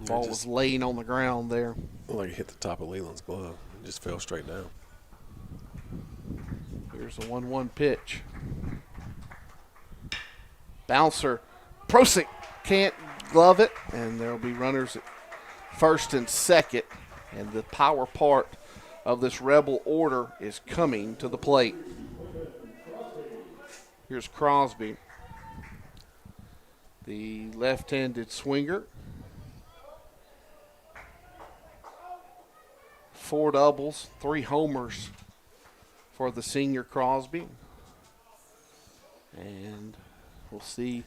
the ball was laying on the ground there. Like it hit the top of Leland's glove. It just fell straight down. Here's the 1-1 pitch. Bouncer. Prosick can't glove it, and there will be runners at first and second. And the power part of this Rebel order is coming to the plate. Here's Crosby, the left-handed swinger. 4 doubles, 3 homers for the senior Crosby. And we'll see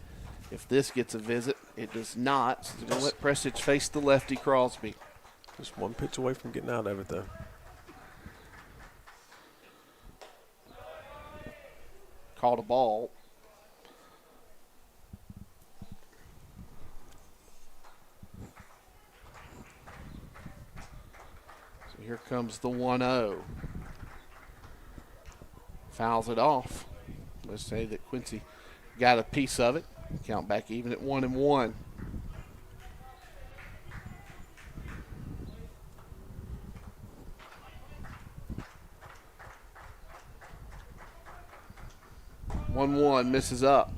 if this gets a visit. It does not. So they're going to let Prestige face the lefty Crosby. Just 1 pitch away from getting out of it, though. Called a ball. So here comes the 1-0. Fouls it off. Let's say that Quincy got a piece of it. Count back even at 1-1. Misses up.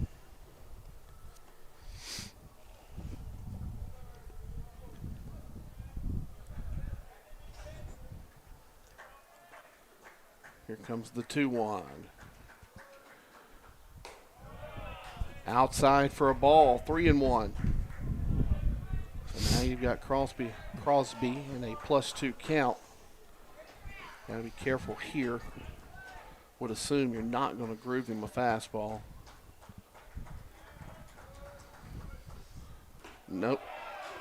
Here comes the 2-1. Outside for a ball, 3-1. So now you've got Crosby in a +2 count. Got to be careful here. Would assume you're not going to groove him a fastball. Nope.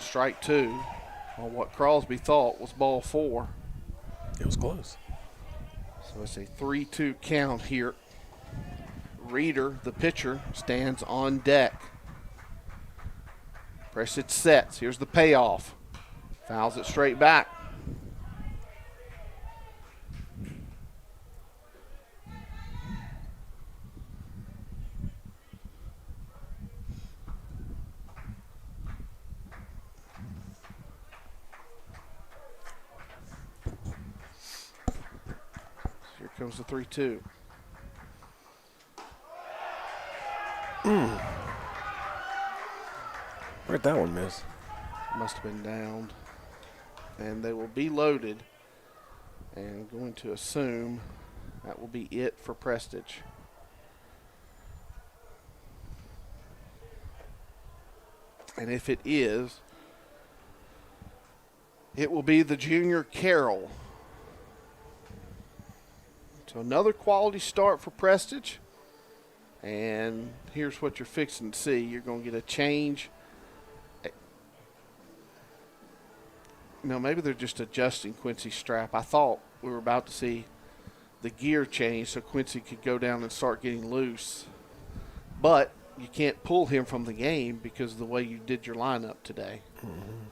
Strike 2 on what Crosby thought was ball 4. It was close. So it's a 3-2 count here. Reeder, the pitcher, stands on deck. Prestage sets. Here's the payoff. Fouls it straight back. Here comes the 3-2. Where'd that one miss? Must have been downed. And they will be loaded. And I'm going to assume that will be it for Prestige. And if it is, it will be the junior Carroll. So another quality start for Prestige. And here's what you're fixing to see. You're going to get a change. No, maybe they're just adjusting Quincy's strap. I thought we were about to see the gear change so Quincy could go down and start getting loose. But you can't pull him from the game because of the way you did your lineup today. Mm-hmm.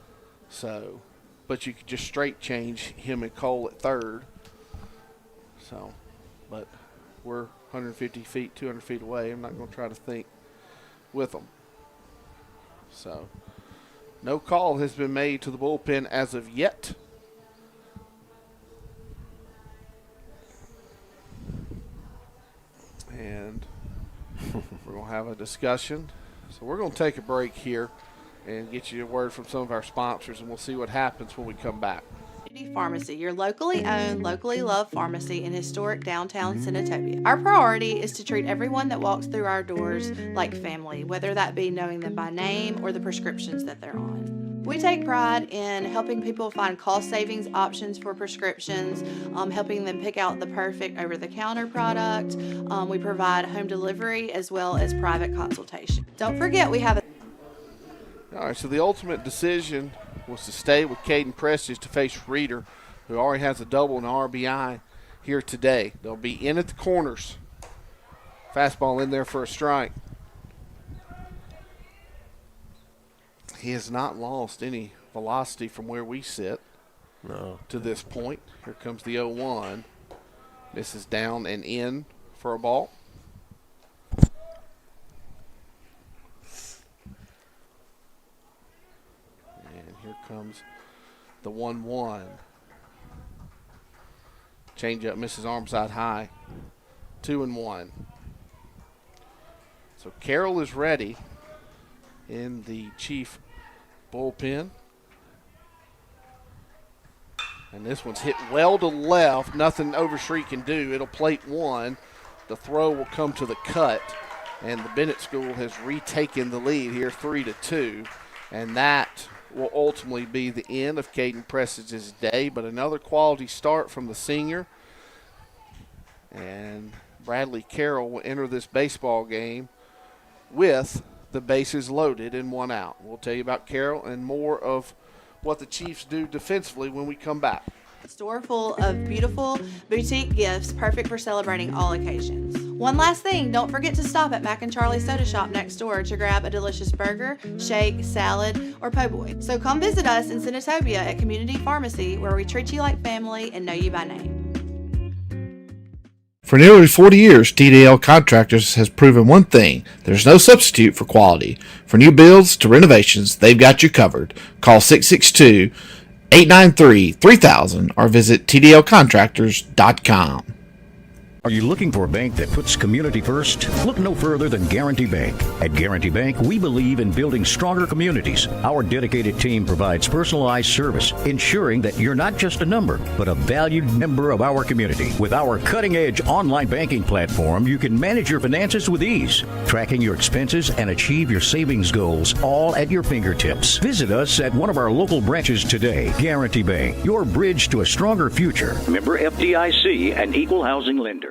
So, but you could just straight change him and Cole at third. So, but we're 150 feet, 200 feet away. I'm not going to try to think with them. So, no call has been made to the bullpen as of yet. And we're going to have a discussion. So we're going to take a break here and get you a word from some of our sponsors, and we'll see what happens when we come back. Pharmacy, your locally owned, locally loved pharmacy in historic downtown Senatobia. Our priority is to treat everyone that walks through our doors like family, whether that be knowing them by name or the prescriptions that they're on. We take pride in helping people find cost savings options for prescriptions, helping them pick out the perfect over-the-counter product. We provide home delivery as well as private consultation. Don't forget we have a... All right, so the ultimate decision was to stay with Caden Prestige to face Reeder, who already has a double and RBI here today. They'll be in at the corners. Fastball in there for a strike. He has not lost any velocity from where we sit to this point. Here comes the 0-1. Misses down and in for a ball. Here comes the 1-1. Change up, misses arm side high. 2-1. So Carroll is ready in the Chief bullpen. And this one's hit well to left. Nothing Overstreet can do. It'll plate one. The throw will come to the cut. And the Bennett School has retaken the lead here 3-2. And that will ultimately be the end of Caden Prestige's day, but another quality start from the senior. And Bradley Carroll will enter this baseball game with the bases loaded and 1 out. We'll tell you about Carroll and more of what the Chiefs do defensively when we come back. A store full of beautiful boutique gifts, perfect for celebrating all occasions. One last thing, don't forget to stop at Mac and Charlie's Soda Shop next door to grab a delicious burger, shake, salad, or po' boy. So come visit us in Senatobia at Community Pharmacy, where we treat you like family and know you by name. For nearly 40 years, TDL Contractors has proven one thing: there's no substitute for quality. For new builds to renovations, they've got you covered. Call 662-893-3000 or visit tdlcontractors.com. Are you looking for a bank that puts community first? Look no further than Guarantee Bank. At Guarantee Bank, we believe in building stronger communities. Our dedicated team provides personalized service, ensuring that you're not just a number, but a valued member of our community. With our cutting-edge online banking platform, you can manage your finances with ease, tracking your expenses and achieve your savings goals all at your fingertips. Visit us at one of our local branches today. Guarantee Bank, your bridge to a stronger future. Member FDIC and equal housing lender.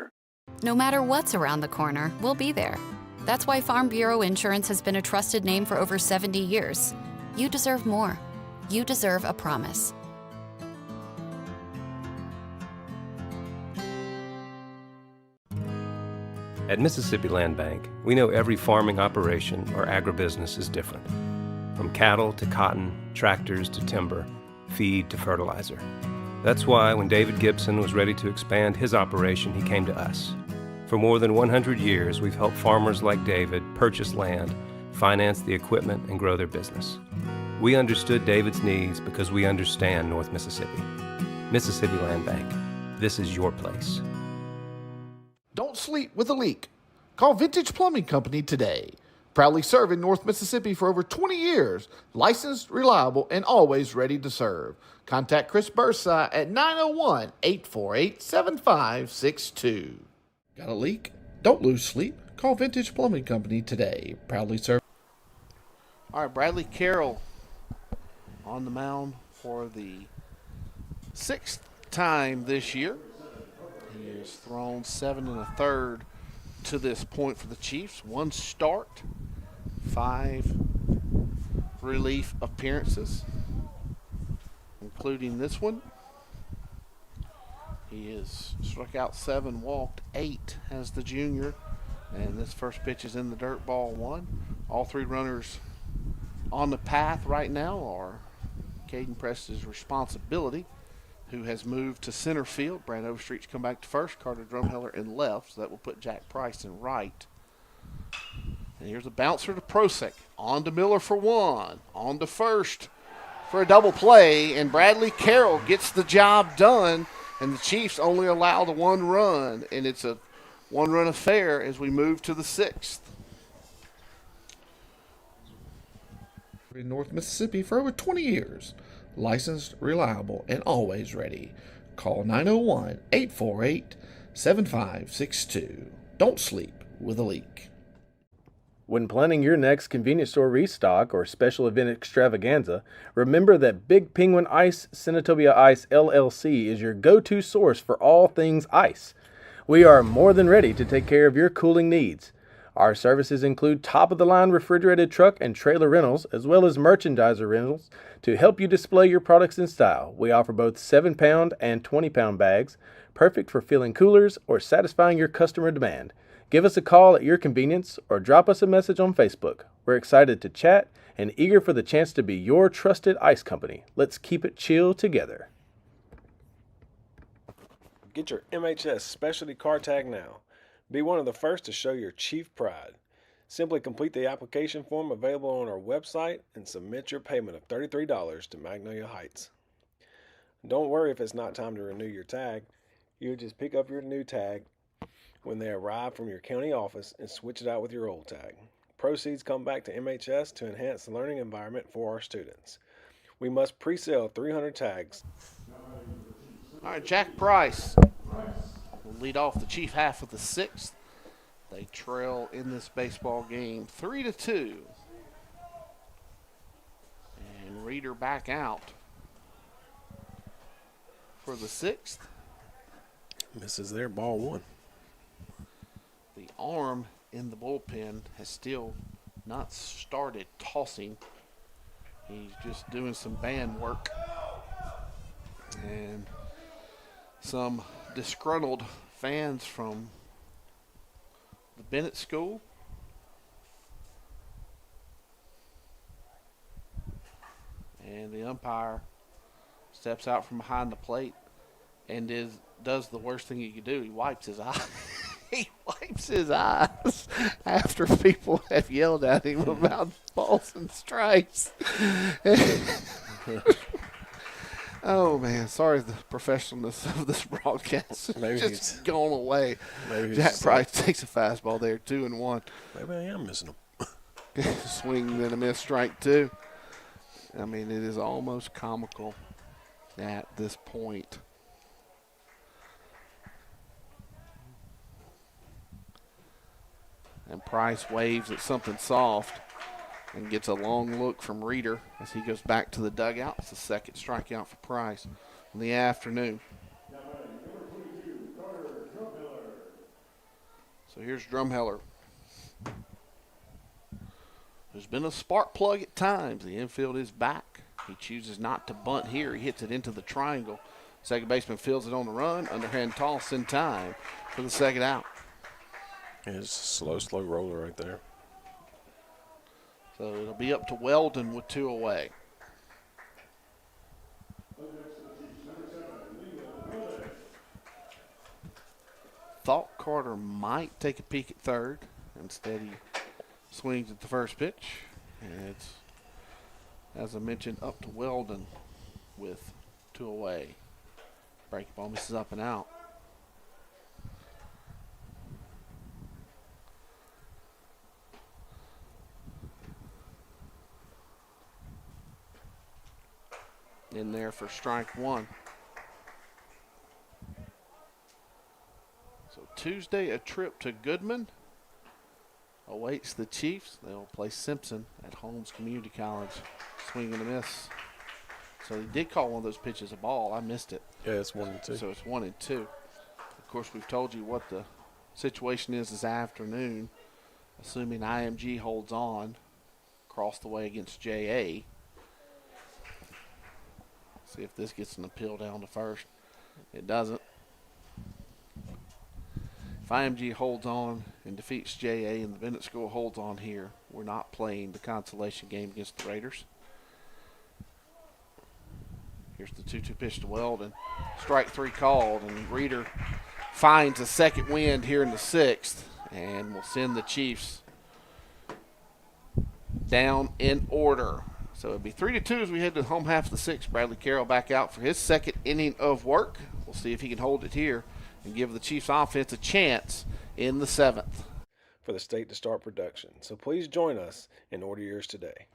No matter what's around the corner, we'll be there. That's why Farm Bureau Insurance has been a trusted name for over 70 years. You deserve more. You deserve a promise. At Mississippi Land Bank, we know every farming operation or agribusiness is different. From cattle to cotton, tractors to timber, feed to fertilizer. That's why when David Gibson was ready to expand his operation, he came to us. For more than 100 years, we've helped farmers like David purchase land, finance the equipment, and grow their business. We understood David's needs because we understand North Mississippi. Mississippi Land Bank. This is your place. Don't sleep with a leak. Call Vintage Plumbing Company today. Proudly serving North Mississippi for over 20 years. Licensed, reliable, and always ready to serve. Contact Chris Bursai at 901-848-7562. Got a leak? Don't lose sleep. Call Vintage Plumbing Company today. Proudly serve. All right, Bradley Carroll on the mound for the 6th time this year. He has thrown 7 1/3 to this point for the Chiefs. 1 start, 5 relief appearances, including this one. He has struck out 7, walked 8 as the junior, and this first pitch is in the dirt, ball 1. All 3 runners on the path right now are Caden Preston's responsibility, who has moved to center field. Brad Overstreet's come back to first, Carter Drumheller in left, so that will put Jack Price in right. And here's a bouncer to Prosek. On to Miller for 1. On to first for a double play, and Bradley Carroll gets the job done, and the Chiefs only allow the 1 run, and it's a 1-run affair as we move to the 6th. In North Mississippi for over 20 years. Licensed, reliable, and always ready. Call 901-848-7562. Don't sleep with a leak. When planning your next convenience store restock or special event extravaganza, remember that Big Penguin Ice Senatobia Ice LLC is your go-to source for all things ice. We are more than ready to take care of your cooling needs. Our services include top-of-the-line refrigerated truck and trailer rentals, as well as merchandiser rentals to help you display your products in style. We offer both 7-pound and 20-pound bags, perfect for filling coolers or satisfying your customer demand. Give us a call at your convenience or drop us a message on Facebook. We're excited to chat and eager for the chance to be your trusted ice company. Let's keep it chill together. Get your MHS specialty car tag now. Be one of the first to show your Chief pride. Simply complete the application form available on our website and submit your payment of $33 to Magnolia Heights. Don't worry if it's not time to renew your tag. You just pick up your new tag when they arrive from your county office and switch it out with your old tag. Proceeds come back to MHS to enhance the learning environment for our students. We must pre-sale 300 tags. All right, Jack Price will lead off the Chief half of the 6th. They trail in this baseball game 3-2. And Reeder back out for the 6th. Misses there, ball 1. The arm in the bullpen has still not started tossing. He's just doing some band work. And some disgruntled fans from the Bennett School and the umpire steps out from behind the plate and does the worst thing he could do. He wipes his eye. He wipes his eyes after people have yelled at him about balls and strikes. Oh, man. Sorry the professionalness of this broadcast. Maybe just he's gone away. maybe he's Jack just Price like, takes a fastball there, 2-1. maybe I am missing him. Swing, then a miss, strike two. I mean, it is almost comical at this point. And Price waves at something soft and gets a long look from Reeder as he goes back to the dugout. It's the second strikeout for Price in the afternoon. So here's Drumheller. There's been a spark plug at times. The infield is back. He chooses not to bunt here. He hits it into the triangle. Second baseman fields it on the run. Underhand toss in time for the second out. It's a slow roller right there. So it'll be up to Weldon with 2 away. Thought Carter might take a peek at third. Instead, he swings at the first pitch. And it's, as I mentioned, up to Weldon with 2 away. Breaking ball misses up and out. In there for strike one. So Tuesday, a trip to Goodman awaits the Chiefs. They'll play Simpson at Holmes Community College. Swing and a miss. So he did call one of those pitches a ball. I missed it. Yeah, it's 1-2. So it's 1-2. Of course, we've told you what the situation is this afternoon. Assuming IMG holds on across the way against JA. See if this gets an appeal down to first. It doesn't. If IMG holds on and defeats JA and the Bennett School holds on here, we're not playing the consolation game against the Raiders. Here's the 2-2 pitch to Weldon. Strike three called, and Reeder finds a second wind here in the sixth and will send the Chiefs down in order. So it'll be 3-2 as we head to the home half of the sixth. Bradley Carroll back out for his second inning of work. We'll see if he can hold it here and give the Chiefs offense a chance in the seventh. For the state to start production. So please join us and order yours today.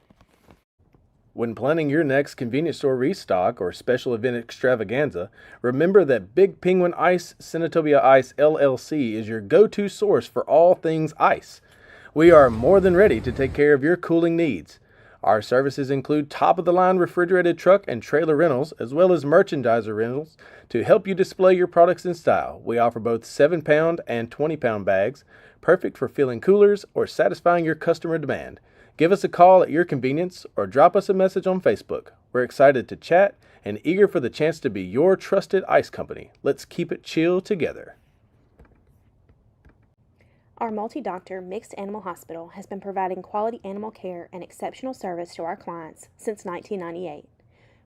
When planning your next convenience store restock or special event extravaganza, remember that Big Penguin Ice Senatobia Ice LLC is your go-to source for all things ice. We are more than ready to take care of your cooling needs. Our services include top-of-the-line refrigerated truck and trailer rentals, as well as merchandiser rentals to help you display your products in style. We offer both 7-pound and 20-pound bags, perfect for filling coolers or satisfying your customer demand. Give us a call at your convenience or drop us a message on Facebook. We're excited to chat and eager for the chance to be your trusted ice company. Let's keep it chill together. Our multi-doctor mixed animal hospital has been providing quality animal care and exceptional service to our clients since 1998.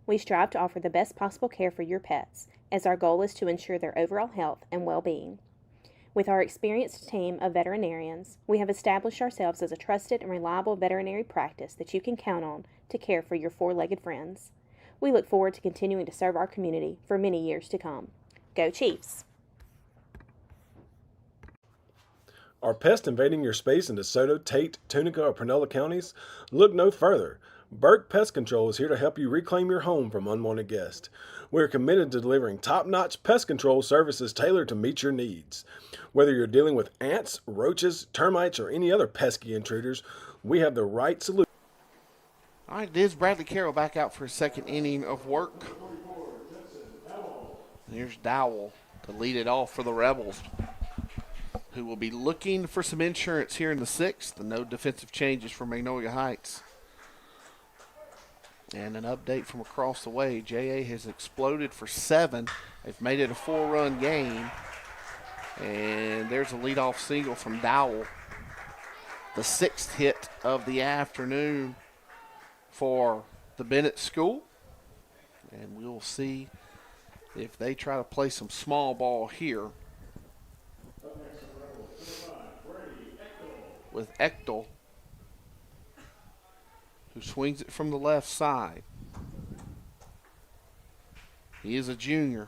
We strive to offer the best possible care for your pets, as our goal is to ensure their overall health and well-being. With our experienced team of veterinarians, we have established ourselves as a trusted and reliable veterinary practice that you can count on to care for your four-legged friends. We look forward to continuing to serve our community for many years to come. Go Chiefs! Are pests invading your space in DeSoto, Tate, Tunica, or Panola counties? Look no further. Burke Pest Control is here to help you reclaim your home from unwanted guests. We are committed to delivering top-notch pest control services tailored to meet your needs. Whether you're dealing with ants, roaches, termites, or any other pesky intruders, we have the right solution. All right, it is Bradley Carroll back out for his second inning of work. Here's Dowell to lead it off for the Rebels, who will be looking for some insurance here in the sixth. No defensive changes for Magnolia Heights. And an update from across the way. JA has exploded for 7. They've made it a 4-run game. And there's a leadoff single from Dowell. The 6th hit of the afternoon for the Bennett School. And we'll see if they try to play some small ball here with Echtel, who swings it from the left side. He is a junior.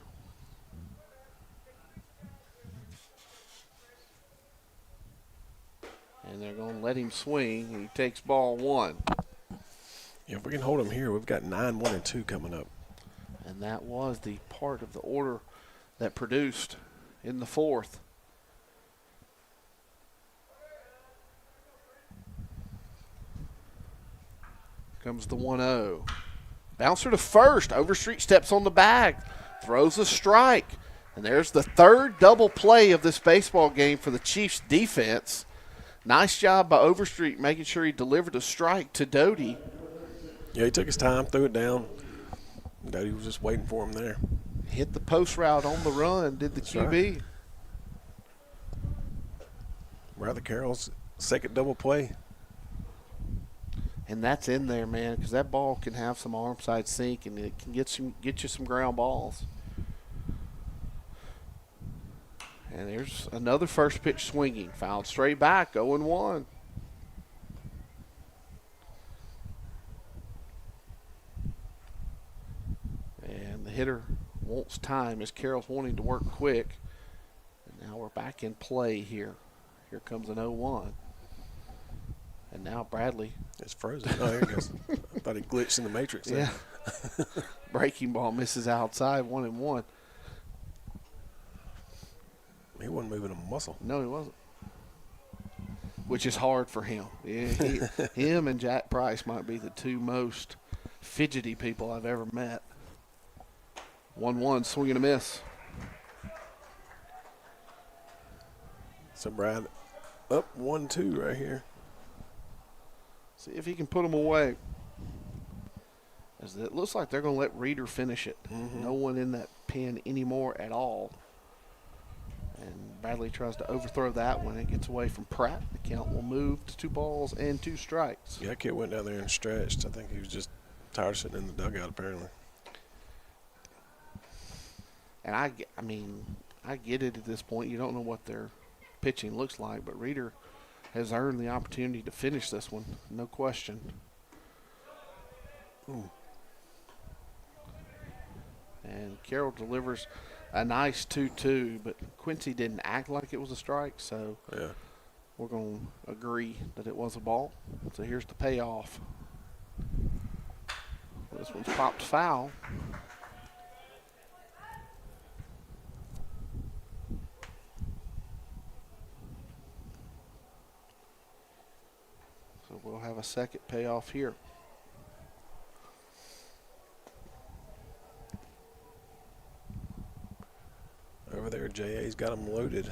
And they're going to let him swing. He takes ball 1. Yeah, if we can hold him here, we've got 9, 1, and 2 coming up. And that was the part of the order that produced in the 4th. Comes the 1-0. Bouncer to first. Overstreet steps on the bag. Throws a strike. And there's the 3rd double play of this baseball game for the Chiefs defense. Nice job by Overstreet making sure he delivered a strike to Doty. Yeah, he took his time, threw it down. Doty was just waiting for him there. Hit the post route on the run, did the QB. Right. Rather Carroll's 2nd double play. And that's in there, man, because that ball can have some arm side sink and it can get you some ground balls. And there's another first pitch swinging. Fouled straight back, 0-1. And the hitter wants time as Carroll's wanting to work quick. And now we're back in play here. Here comes an 0-1. And now Bradley. It's frozen. Oh, here it goes. I thought he glitched in the matrix there. Yeah. Breaking ball misses outside, 1-1. He wasn't moving a muscle. No, he wasn't. Which is hard for him. Yeah, him and Jack Price might be the 2 most fidgety people I've ever met. 1-1, swing and a miss. So Brad up 1-2 right here. See if he can put them away. As it looks like they're going to let Reeder finish it. Mm-hmm. No one in that pen anymore at all. And Bradley tries to overthrow that one. It gets away from Pratt. The count will move to 2 balls and 2 strikes. Yeah, that kid went down there and stretched. I think he was just tired of sitting in the dugout, apparently. And I get it at this point. You don't know what their pitching looks like, but Reeder has earned the opportunity to finish this one, no question. Ooh. And Carroll delivers a nice 2-2, but Quincy didn't act like it was a strike, so yeah, we're going to agree that it was a ball. So here's the payoff. This one's popped foul. So we'll have a second payoff here. Over there, J.A.'s got him loaded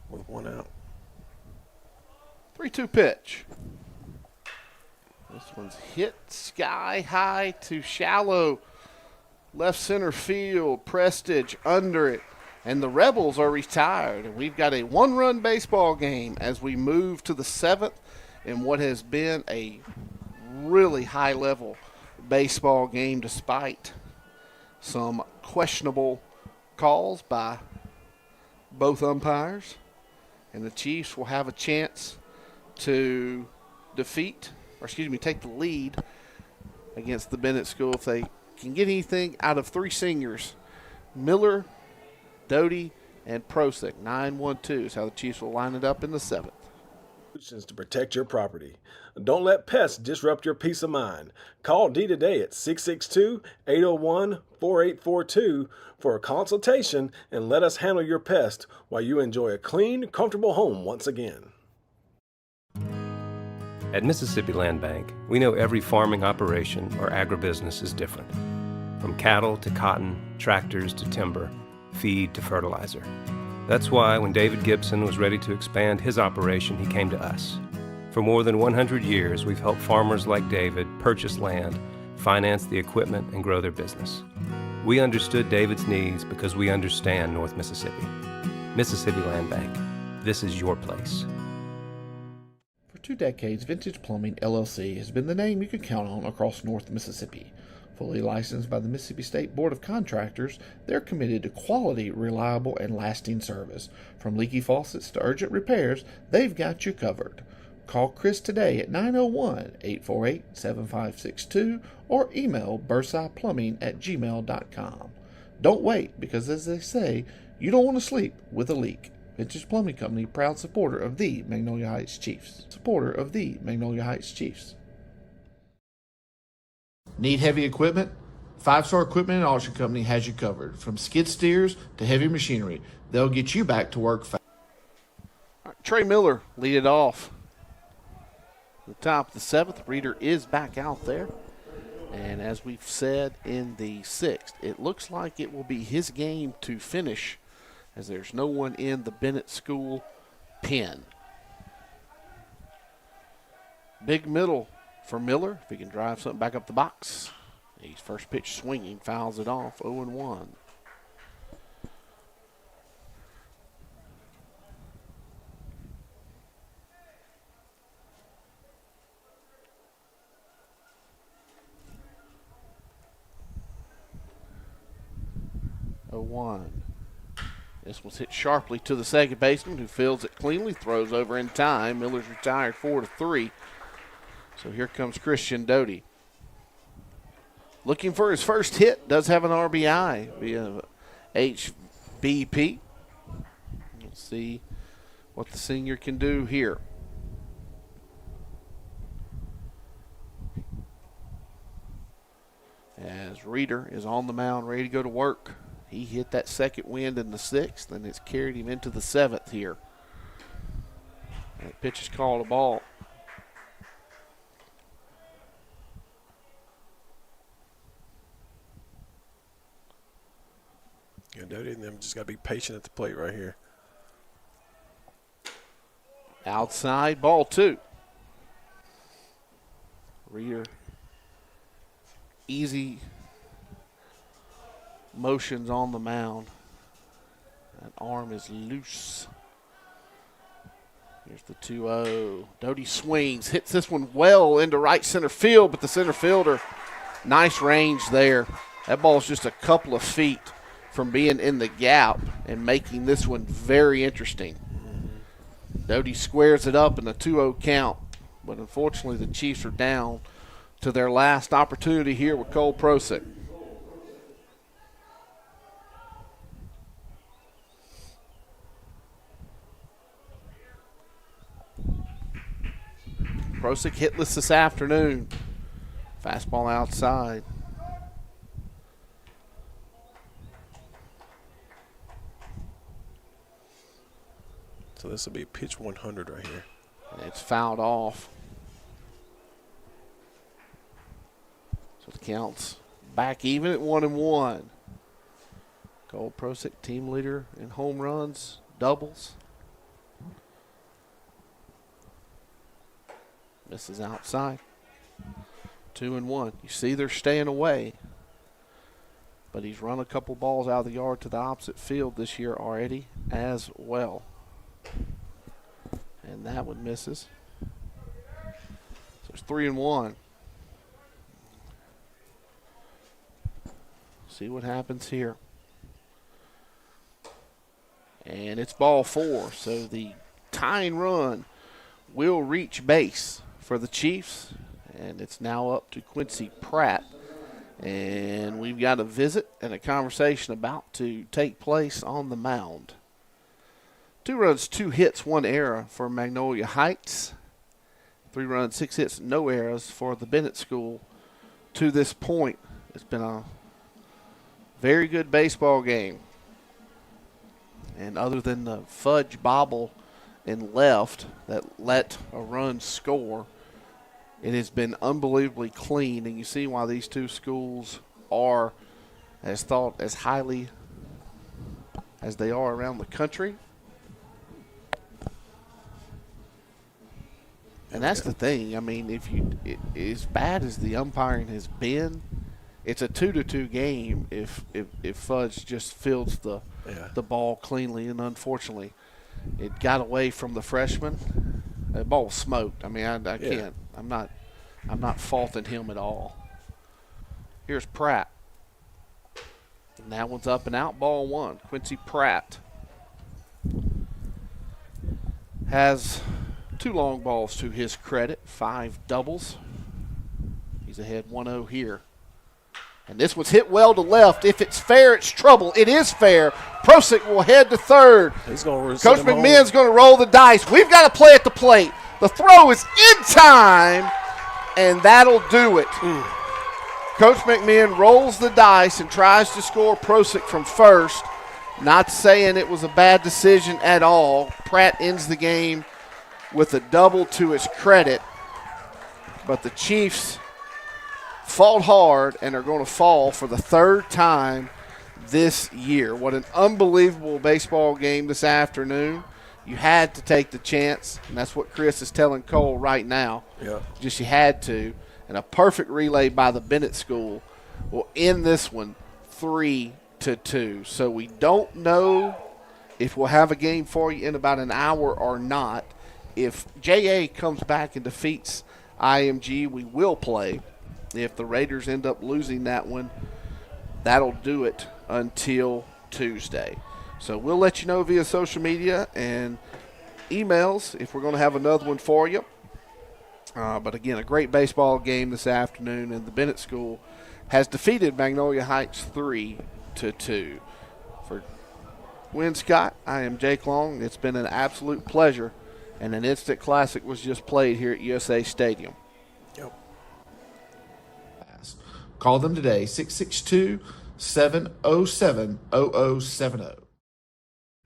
with 1 out. 3-2 pitch. This one's hit sky high to shallow left center field. Prestige under it. And the Rebels are retired. And we've got a 1-run baseball game as we move to the 7th in what has been a really high-level baseball game despite some questionable calls by both umpires. And the Chiefs will have a chance to take the lead against the Bennett School if they can get anything out of 3 seniors. Miller, Doty, and Prosick. 9-1-2 is how the Chiefs will line it up in the 7th. Solutions to protect your property. Don't let pests disrupt your peace of mind. Call D today at 662-801-4842 for a consultation and let us handle your pest while you enjoy a clean, comfortable home once again. At Mississippi Land Bank, we know every farming operation or agribusiness is different. From cattle to cotton, tractors to timber, feed to fertilizer. That's why when David Gibson was ready to expand his operation, he came to us. For more than 100 years, we've helped farmers like David purchase land, finance the equipment, and grow their business. We understood David's needs because we understand North Mississippi. Mississippi Land Bank. This is your place. For 2 decades, Vintage Plumbing, LLC has been the name you can count on across North Mississippi. Fully licensed by the Mississippi State Board of Contractors, they're committed to quality, reliable, and lasting service. From leaky faucets to urgent repairs, they've got you covered. Call Chris today at 901-848-7562 or email burseyplumbing@gmail.com. Don't wait, because as they say, you don't want to sleep with a leak. Vintage Plumbing Company, proud supporter of the Magnolia Heights Chiefs. Supporter of the Magnolia Heights Chiefs. Need heavy equipment? 5-Star Equipment and Auction Company has you covered. From skid steers to heavy machinery, they'll get you back to work fast. Trey Miller lead it off. The top of the 7th, Reeder is back out there. And as we've said in the 6th, it looks like it will be his game to finish, as there's no one in the Bennett School pen. Big middle for Miller, if he can drive something back up the box. He's first pitch swinging, fouls it off, 0-1. This was hit sharply to the second baseman, who fields it cleanly, throws over in time. Miller's retired 4-3. So here comes Christian Doty. Looking for his first hit, does have an RBI via HBP. Let's see what the senior can do here. As Reeder is on the mound, ready to go to work. He hit that second wind in the 6th, and it's carried him into the 7th here. That pitch is called a ball. Yeah, Doty and them just got to be patient at the plate right here. Outside, ball 2. Reeder, easy motions on the mound. That arm is loose. Here's the 2-0. Doty swings, hits this one well into right center field, but the center fielder, nice range there. That ball's just a couple of feet from being in the gap and making this one very interesting. Doty squares it up in the 2-0 count, but unfortunately the Chiefs are down to their last opportunity here with Cole Prosick. Prosick hitless this afternoon. Fastball outside. So this will be pitch 100 right here. And it's fouled off. So the count's back even at 1-1. Cole Prosick, team leader in home runs, doubles. Misses outside. 2-1. You see they're staying away. But he's run a couple balls out of the yard to the opposite field this year already as well. And that one misses. So it's 3-1. See what happens here. And it's ball 4. So the tying run will reach base for the Chiefs, and it's now up to Quincy Pratt. And we've got a visit and a conversation about to take place on the mound. 2 runs, 2 hits, 1 error for Magnolia Heights. 3 runs, 6 hits, no errors for the Bennett School to this point. It's been a very good baseball game. And other than the fudge bobble in left that let a run score, it has been unbelievably clean, and you see why these two schools are as thought as highly as they are around the country. And that's the thing. I mean, as bad as the umpiring has been, it's a 2-2 game if Fudge just fields the ball cleanly, and unfortunately, it got away from the freshman. The ball was smoked. I mean, I can't. I'm not faulting him at all. Here's Pratt. And that one's up and out, ball 1. Quincy Pratt has 2 long balls to his credit, 5 doubles. He's ahead 1-0 here. And this one's hit well to left. If it's fair, it's trouble. It is fair. Prosick will head to third. Coach McMahon's going to roll the dice. We've got to play at the plate. The throw is in time, and that'll do it. Coach McMahon rolls the dice and tries to score Prosick from first. Not saying it was a bad decision at all. Pratt ends the game with a double to his credit. But the Chiefs fought hard and are going to fall for the 3rd time this year. What an unbelievable baseball game this afternoon. You had to take the chance, and that's what Chris is telling Cole right now. Yeah. Just you had to. And a perfect relay by the Bennett School will end this one 3-2. So we don't know if we'll have a game for you in about an hour or not. If JA comes back and defeats IMG, we will play. If the Raiders end up losing that one, that'll do it until Tuesday. So we'll let you know via social media and emails if we're going to have another one for you. But again, a great baseball game this afternoon, and the Bennett School has defeated Magnolia Heights 3-2. For Win Scott, I am Jake Long. It's been an absolute pleasure, and an instant classic was just played here at USA Stadium. Yep. Call them today, 662-707-0070.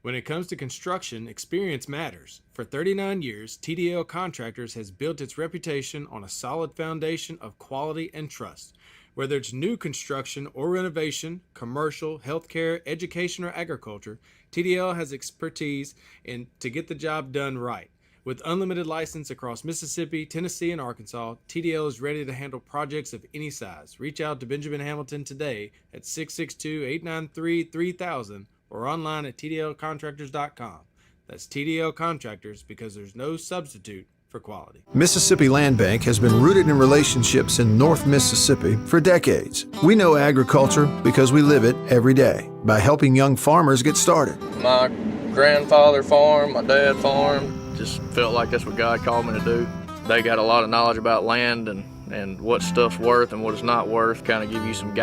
When it comes to construction, experience matters. For 39 years, TDL Contractors has built its reputation on a solid foundation of quality and trust. Whether it's new construction or renovation, commercial, healthcare, education, or agriculture, TDL has expertise to get the job done right. With unlimited license across Mississippi, Tennessee, and Arkansas, TDL is ready to handle projects of any size. Reach out to Benjamin Hamilton today at 662-893-3000 or online at tdlcontractors.com. That's TDL Contractors, because there's no substitute for quality. Mississippi Land Bank has been rooted in relationships in North Mississippi for decades. We know agriculture because we live it every day by helping young farmers get started. My grandfather farmed, my dad farmed. Just felt like that's what God called me to do. They got a lot of knowledge about land and what stuff's worth and what it's not worth, kind of give you some guidance.